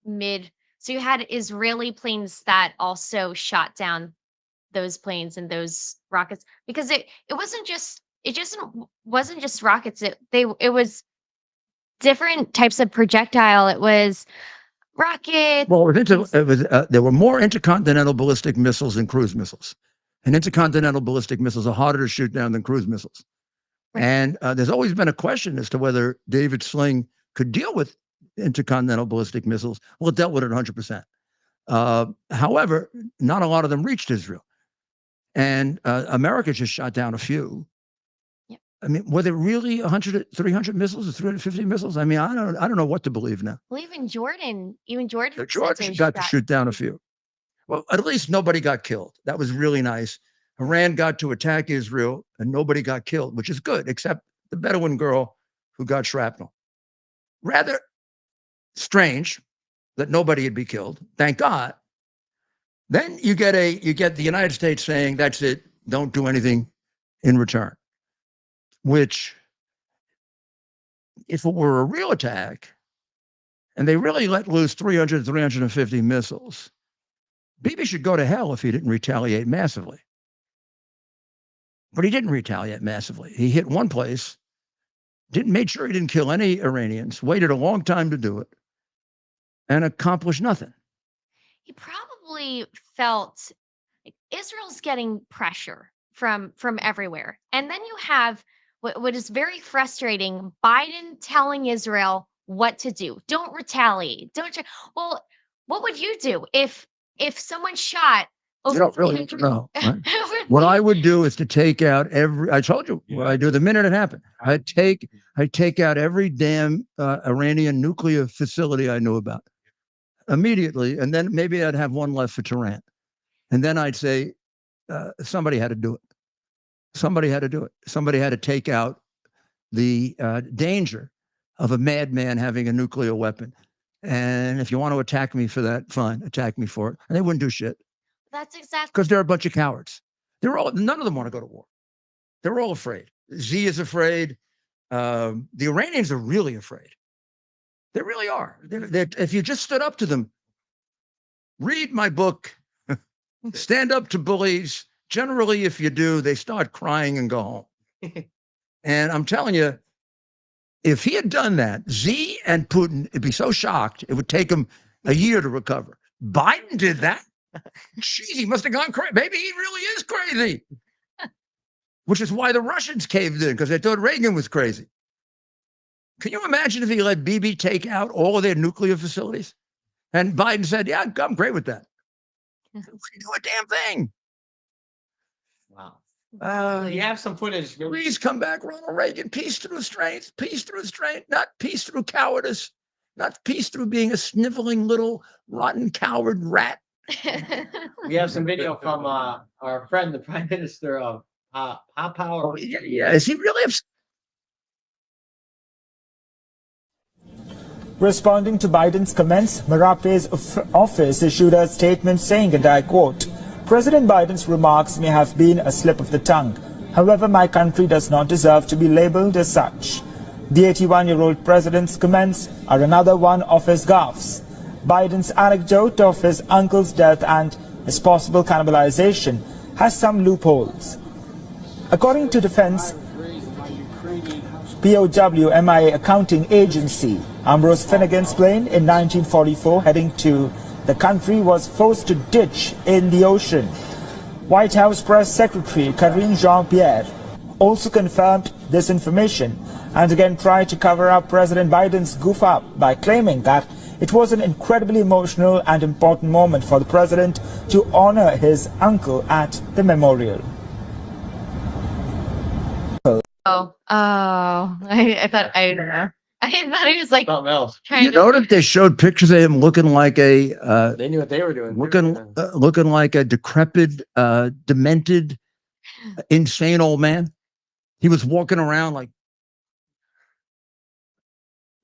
mid. So you had Israeli planes that also shot down those planes and those rockets, because it wasn't just rockets. It was different types of projectile. It was rockets. Well, there were more intercontinental ballistic missiles than cruise missiles. And intercontinental ballistic missiles are harder to shoot down than cruise missiles. Right. And there's always been a question as to whether David Sling could deal with intercontinental ballistic missiles. Well, it dealt with it 100%. However, not a lot of them reached Israel. And America just shot down a few. Yep. I mean, were there really 300 missiles or 350 missiles? I mean, I don't know what to believe now. Well, even Jordan got to shoot down a few. Well, at least nobody got killed. That was really nice. Iran got to attack Israel and nobody got killed, which is good, except the Bedouin girl who got shrapnel. Rather strange that nobody would be killed. Thank God. Then you get the United States saying, that's it, don't do anything in return. Which, if it were a real attack, and they really let loose 350 missiles, Bibi should go to hell if he didn't retaliate massively. But he didn't retaliate massively. He hit one place made sure he didn't kill any Iranians, waited a long time to do it, and accomplished nothing. He probably felt like Israel's getting pressure from everywhere. And then you have what is very frustrating, Biden telling Israel what to do. Don't retaliate. Well, what would you do if someone shot You don't really need to know. Right? What I would do is to take out I told you what I do the minute it happened. I'd take out every damn Iranian nuclear facility I knew about immediately. And then maybe I'd have one left for Tehran. And then I'd say, somebody had to do it. Somebody had to do it. Somebody had to take out the danger of a madman having a nuclear weapon. And if you want to attack me for that, fine, attack me for it. And they wouldn't do shit. That's exactly because they're a bunch of cowards. None of them want to go to war. They're all afraid. Z is afraid. The Iranians are really afraid. They really are. If you just stood up to them, read my book, Stand Up to Bullies. Generally, if you do, they start crying and go home. And I'm telling you, if he had done that, Z and Putin would be so shocked, it would take him a year to recover. Biden did that. Jeez, he must have gone crazy. Maybe he really is crazy. Which is why the Russians caved in, because they thought Reagan was crazy. Can you imagine if he let Bibi take out all of their nuclear facilities? And Biden said, yeah, I'm great with that. We can do a damn thing. Wow. You have some footage. Please come back, Ronald Reagan. Peace through strength. Peace through strength. Not peace through cowardice. Not peace through being a sniveling little rotten coward rat. We have some video from our friend, the Prime Minister of Power. Oh, yeah. Is he really upset? Responding to Biden's comments, Marape's office issued a statement saying, and I quote, "President Biden's remarks may have been a slip of the tongue. However, my country does not deserve to be labeled as such." The 81-year-old president's comments are another one of his gaffes. Biden's anecdote of his uncle's death and his possible cannibalization has some loopholes. According to Defense POW MIA accounting agency, Ambrose Finnegan's plane in 1944 heading to the country was forced to ditch in the ocean. White House Press Secretary Karine Jean-Pierre also confirmed this information and again tried to cover up President Biden's goof up by claiming that it was an incredibly emotional and important moment for the president to honor his uncle at the memorial. I thought he was like something else. You know that they showed pictures of him looking like a they knew what they were doing. Looking like a decrepit, demented, insane old man. He was walking around like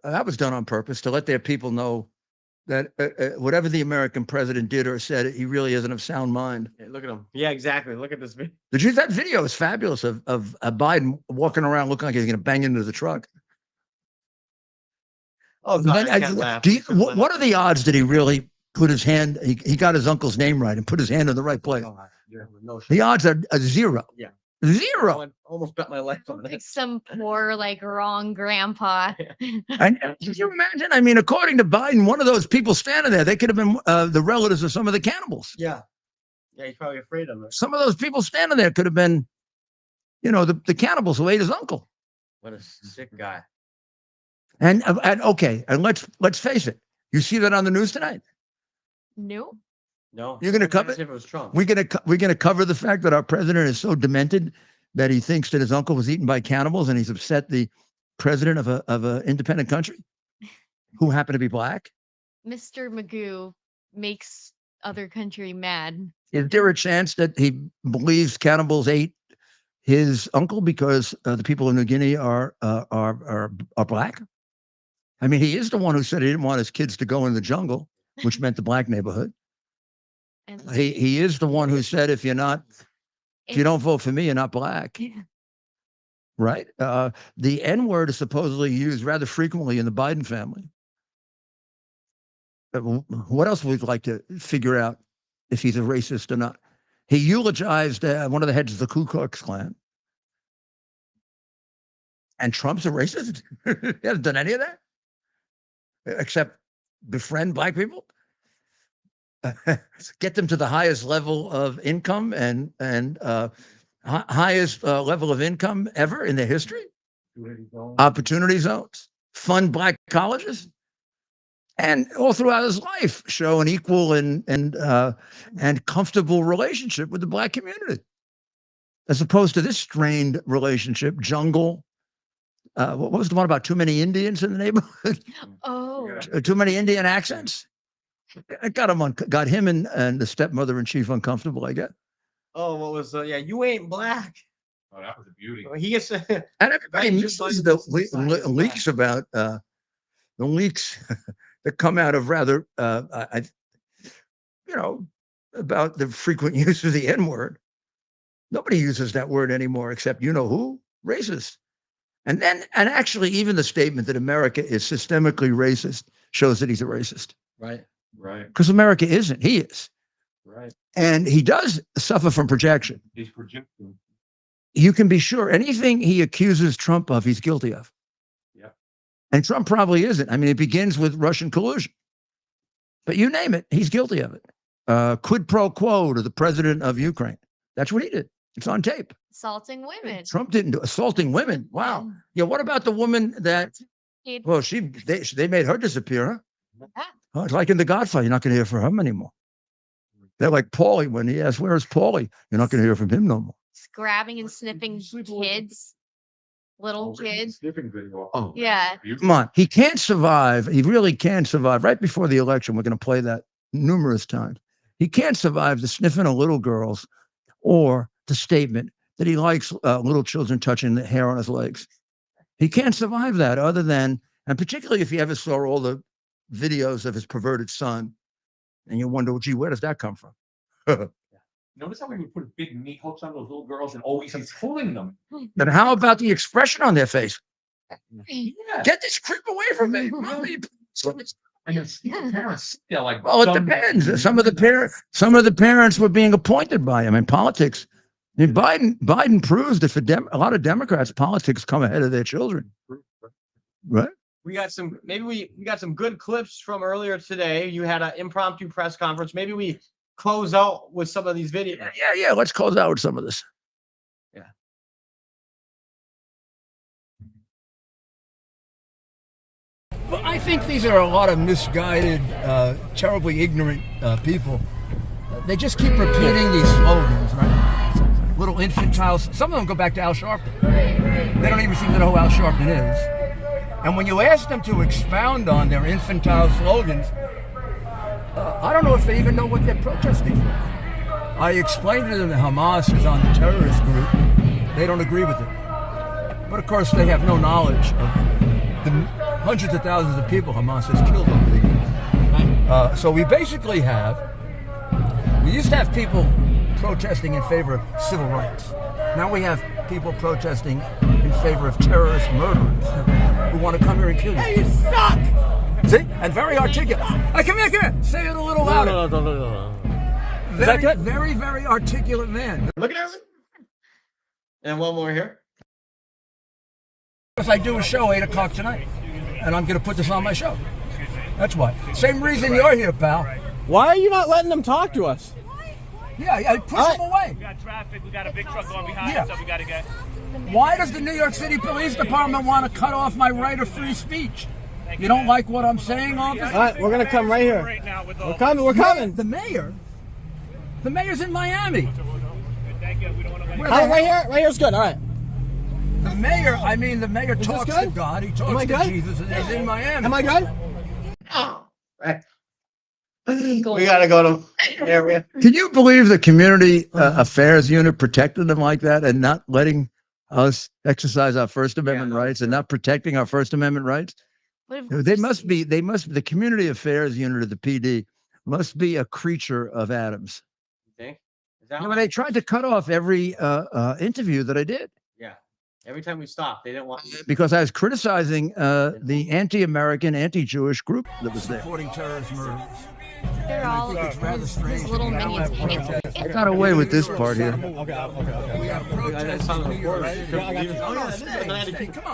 that was done on purpose to let their people know that whatever the American president did or said, he really isn't of sound mind. Yeah, look at him. Yeah, exactly. Look at this video. That video is fabulous of Biden walking around looking like he's going to bang into the truck. Oh, God, I can't laugh. What are the odds that he really put his hand? He got his uncle's name right and put his hand in the right place. The odds are zero. Yeah. Zero. I almost bet my life on like this. some poor wrong grandpa. And can you imagine? I mean, according to Biden, one of those people standing there, they could have been the relatives of some of the cannibals. Yeah. Yeah, he's probably afraid of it. Some of those people standing there could have been, the cannibals who ate his uncle. What a sick guy. And okay, and let's face it. You see that on the news tonight? No. No. You're going to cover it? If it was Trump. We're going to cover the fact that our president is so demented that he thinks that his uncle was eaten by cannibals, and he's upset the president of a independent country who happened to be black. Mr. Magoo makes other country mad. Is there a chance that he believes cannibals ate his uncle because the people in New Guinea are black? I mean, he is the one who said he didn't want his kids to go in the jungle, which meant the black neighborhood. And he is the one who said, if you don't vote for me, you're not black. Yeah. Right? The N-word is supposedly used rather frequently in the Biden family. What else would we like to figure out if he's a racist or not? He eulogized one of the heads of the Ku Klux Klan. And Trump's a racist. He hasn't done any of that except befriend black people, get them to the highest level of income and highest level of income ever in their history. Opportunity zones, fund black colleges, and all throughout his life show an equal and comfortable relationship with the black community, as opposed to this strained relationship, jungle. What was the one about too many Indians in the neighborhood? Oh, Too many Indian accents. It got him and the stepmother in chief uncomfortable, I guess. Oh, what was yeah? You ain't black. Oh, that was a beauty. He gets And everybody misses the leaks about the leaks that come out of rather, about the frequent use of the N-word. Nobody uses that word anymore except you know who? Racist. And actually, even the statement that America is systemically racist shows that he's a racist. Right. Because America isn't. He is. Right. And he does suffer from projection. He's projecting. You can be sure anything he accuses Trump of, he's guilty of. Yeah. And Trump probably isn't. I mean, it begins with Russian collusion. But you name it, he's guilty of it. Quid pro quo to the president of Ukraine. That's what he did. It's on tape. assaulting women. Trump didn't do assaulting women. Wow. Yeah. What about the woman that? Well, they made her disappear. Huh? Yeah. Oh, it's like in The Godfather. You're not going to hear from him anymore. They're like Paulie when he asks, "Where's Paulie?" You're not going to hear from him no more. He's grabbing and sniffing kids, little kids. Sniffing video. Oh, Yeah. come on. He can't survive. He really can't survive. Right before the election, we're going to play that numerous times. He can't survive the sniffing of little girls or the statement that he likes little children touching the hair on his legs. He can't survive that other than, and particularly if you ever saw all the videos of his perverted son and you wonder, gee, where does that come from? Notice how we would put big meat hooks on those little girls and always he's fooling them. And how about the expression on their face? Yeah. Get this creep away from me. And the parents, they're like, Well, it depends. Some of the parents were being appointed by him in politics. I mean, Biden proves that for a lot of Democrats, politics come ahead of their children. Right? We got some. Maybe we got some good clips from earlier today. You had an impromptu press conference. Maybe we close out with some of these videos. Yeah. Let's close out with some of this. Yeah. Well, I think these are a lot of misguided, terribly ignorant people. They just keep repeating these slogans, right? Little infantile. Some of them go back to Al Sharpton. They don't even seem to know who Al Sharpton is. And when you ask them to expound on their infantile slogans, I don't know if they even know what they're protesting for. I explained to them that Hamas is on the terrorist group. They don't agree with it. But of course, they have no knowledge of the hundreds of thousands of people Hamas has killed over the years. So we basically we used to have people protesting in favor of civil rights. Now we have people protesting in favor of terrorist murderers who want to come here and kill you. Hey, you suck! See? And very articulate. Hey, come here. Say it a little louder. No. Very, very articulate man. Look at that. And one more here. If I do a show 8 o'clock tonight, and I'm going to put this on my show. That's why. Same reason you're here, pal. Why are you not letting them talk to us? Yeah, I push them away. We got traffic. We got a big truck going behind us, so we got to get. Why does the New York City Police Department want to cut off my right of free speech? You don't like what I'm saying, officer? All right, we're going to come right here. We're coming. The mayor? The mayor's in Miami. Right here's good. All right. The mayor talks to God. He talks to Jesus, and he's in Miami. Am I good? Oh, right. We gotta go to area. Can you believe the community affairs unit protected them like that and not letting us exercise our First Amendment rights and not protecting our First Amendment rights? The community affairs unit of the PD must be a creature of Adams. You think? They tried to cut off every interview that I did. Yeah. Every time we stopped, they didn't want. Because I was criticizing the anti-American, anti-Jewish group that was there. Supporting terrorist murders. They're all his little minions. I got away with this part here.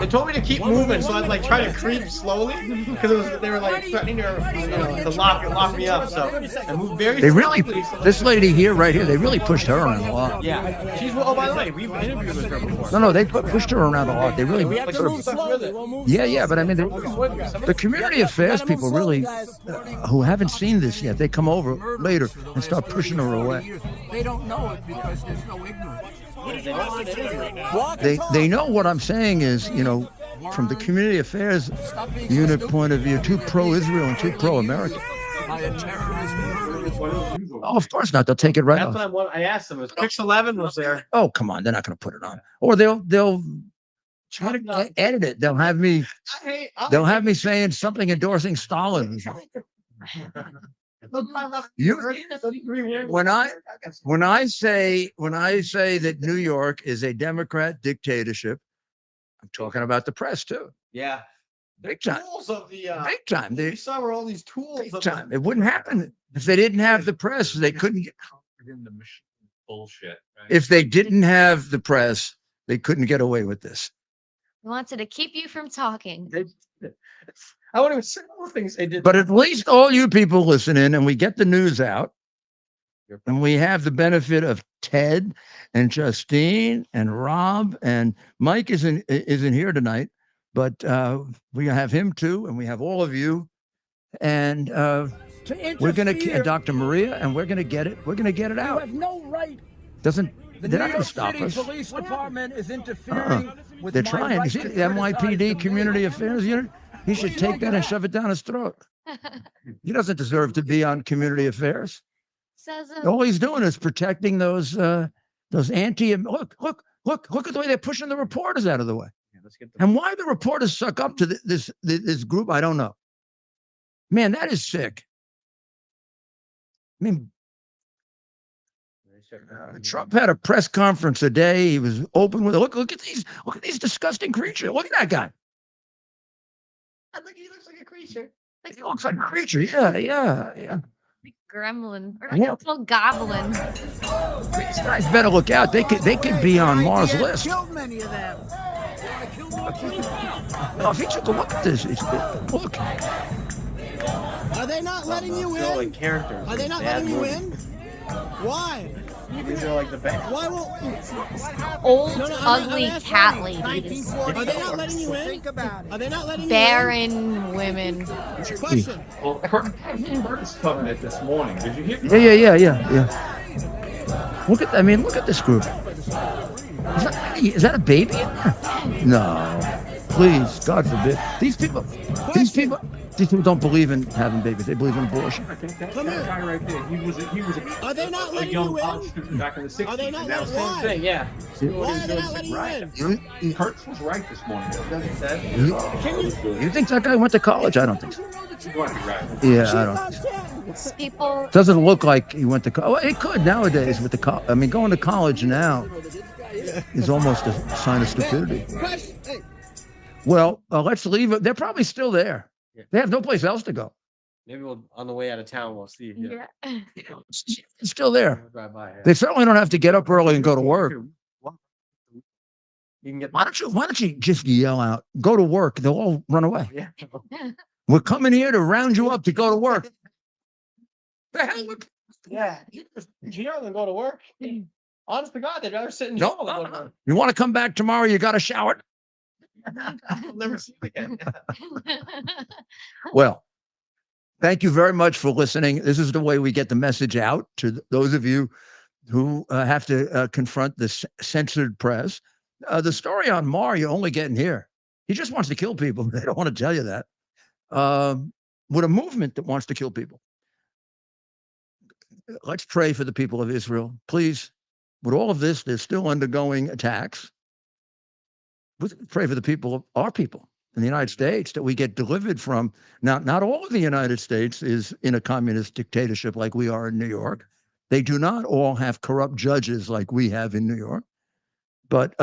They told me to keep moving, so I was like trying to creep slowly because they were like threatening to lock me up. So I moved very slowly. This lady here, right here, they really pushed her around a lot. Yeah, she's. Oh, by the way, we've interviewed with her before. No, they pushed her around a lot. They really. We have to move slowly. We'll move Yeah, but I mean, the community affairs people really, who haven't seen this yet, they come over later and start pushing her away. They don't know it because there's no ignorance. They know what I'm saying is, from the community affairs unit point of view, too pro-Israel and too pro-American. Oh, of course not. They'll take it right That's off. what I asked them. Pix 11 was there. Oh, come on. They're not going to put it on. Or they'll try to edit it. They'll have me saying something endorsing Stalin. When I say that New York is a Democrat dictatorship, I'm talking about the press too. Yeah. Big time. Tools of the Big time. You saw where all these tools Big time. It wouldn't happen if they didn't have the press. They couldn't get in the machine bullshit. Right? If they didn't have the press, they couldn't get away with this. He wanted to keep you from talking. I won't even say all the things they did. But at least all you people listen in and we get the news out. And we have the benefit of Ted and Justine and Rob, and Mike isn't here tonight, but we have him too, and we have all of you. And we're going to Dr. Maria, and we're going to get it. We're going to get it out. You have no right. They're not New going to York stop City us. Police Department is interfering with They're my trying. right You see, to the criticize NYPD the Community Affairs Unit. He should take that and shove it down his throat. He doesn't deserve to be on community affairs. All he's doing is protecting those anti. Look at the way they're pushing the reporters out of the way. And why the reporters suck up to this group, I don't know. Man, that is sick. I mean, Trump had a press conference today. He was open with it. Look at these disgusting creatures. Look at that guy. I think he looks like a creature. He looks like a creature. Yeah. Gremlin or like a little goblin. These guys better look out. They could be on Mars list. Killed many of them. Oh, if you took a look at this, look. Are they not letting you in? Like characters. Are they not letting you in? Why? These are like the best. Why won't Old, ugly cat ladies. Are they not letting you in? Think about it. Are they not letting Barren women. Question. Well, Curtis covered it this morning. Did you hear? Yeah. Look at this group. Is that a baby? No, please, God forbid. These people don't believe in having babies. They believe in abortion. That guy right there, he was Are they not letting young you in? college student back in the 60s. Are they not and now letting same why? thing, yeah. Why are they not letting you in? Curtis was right this morning. You think that guy went to college? I don't think so. You might be right. Yeah, I don't. People. Doesn't look like he went to college. Well, it could nowadays with the I mean, going to college now is almost a sign of stupidity. Well, let's leave it. They're probably still there. They have no place else to go. Maybe on the way out of town we'll see. Yeah. It's still there. Drive by, yeah. They certainly don't have to get up early and go to work. You can get. Why don't you just yell out, go to work? They'll all run away. Yeah. We're coming here to round you up to go to work. The hell? Yeah. You know them go to work. Honest to God, they'd rather sit in No, jail than go to work. You want to come back tomorrow? You got to shower. I'll never see it again. Well, thank you very much for listening. This is the way we get the message out to those of you who have to confront the censored press. The story on Maher, you're only getting here. He just wants to kill people. They don't want to tell you that. With a movement that wants to kill people. Let's pray for the people of Israel. Please, with all of this, they're still undergoing attacks. Let's pray for the people of our people in the United States that we get delivered from. Now, not all of the United States is in a communist dictatorship like we are in New York. They do not all have corrupt judges like we have in New York. But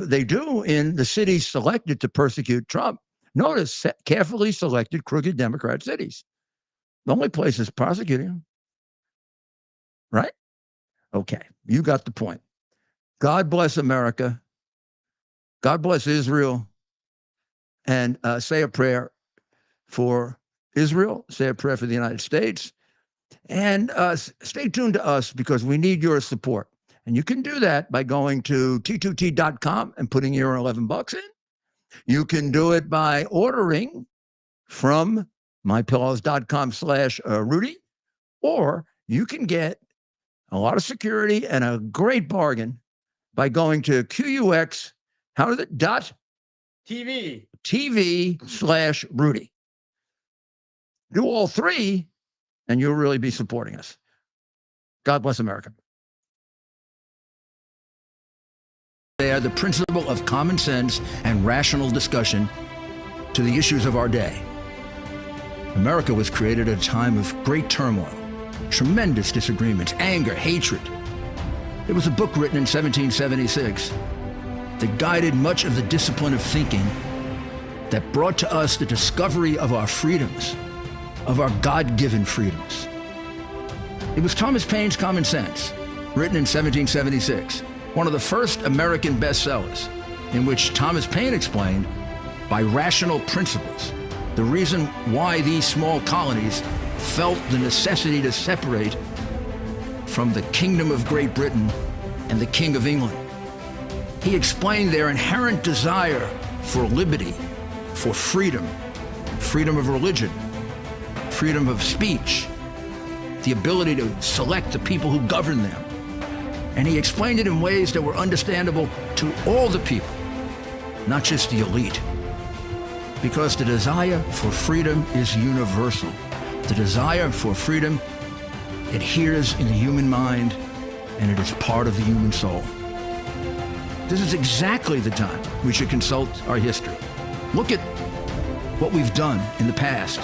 they do in the cities selected to persecute Trump. Notice carefully selected crooked Democrat cities. The only place is prosecuting them. Right? Okay, you got the point. God bless America. God bless Israel. And say a prayer for Israel. Say a prayer for the United States. And stay tuned to us because we need your support. And you can do that by going to t2t.com and putting your $11 in. You can do it by ordering from mypillows.com/Rudy, or you can get a lot of security and a great bargain by going to QUX, how is it? TV/Rudy. Do all three, and you'll really be supporting us. God bless America. They are the principle of common sense and rational discussion to the issues of our day. America was created at a time of great turmoil, tremendous disagreements, anger, hatred. There was a book written in 1776 that guided much of the discipline of thinking that brought to us the discovery of our freedoms, of our God-given freedoms. It was Thomas Paine's Common Sense, written in 1776, one of the first American bestsellers, in which Thomas Paine explained, by rational principles, the reason why these small colonies felt the necessity to separate from the Kingdom of Great Britain and the King of England. He explained their inherent desire for liberty, for freedom, freedom of religion, freedom of speech, the ability to select the people who govern them. And he explained it in ways that were understandable to all the people, not just the elite. Because the desire for freedom is universal. The desire for freedom adheres in the human mind, and it is part of the human soul. This is exactly the time we should consult our history. Look at what we've done in the past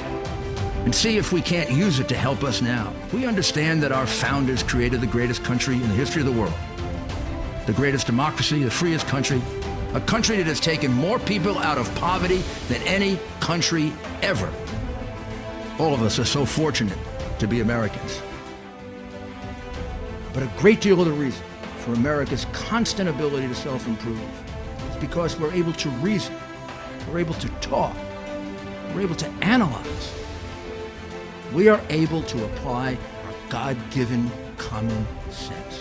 and see if we can't use it to help us now. We understand that our founders created the greatest country in the history of the world, the greatest democracy, the freest country, a country that has taken more people out of poverty than any country ever. All of us are so fortunate to be Americans. But a great deal of the reason for America's constant ability to self-improve is because we're able to reason, we're able to talk, we're able to analyze. We are able to apply our God-given common sense.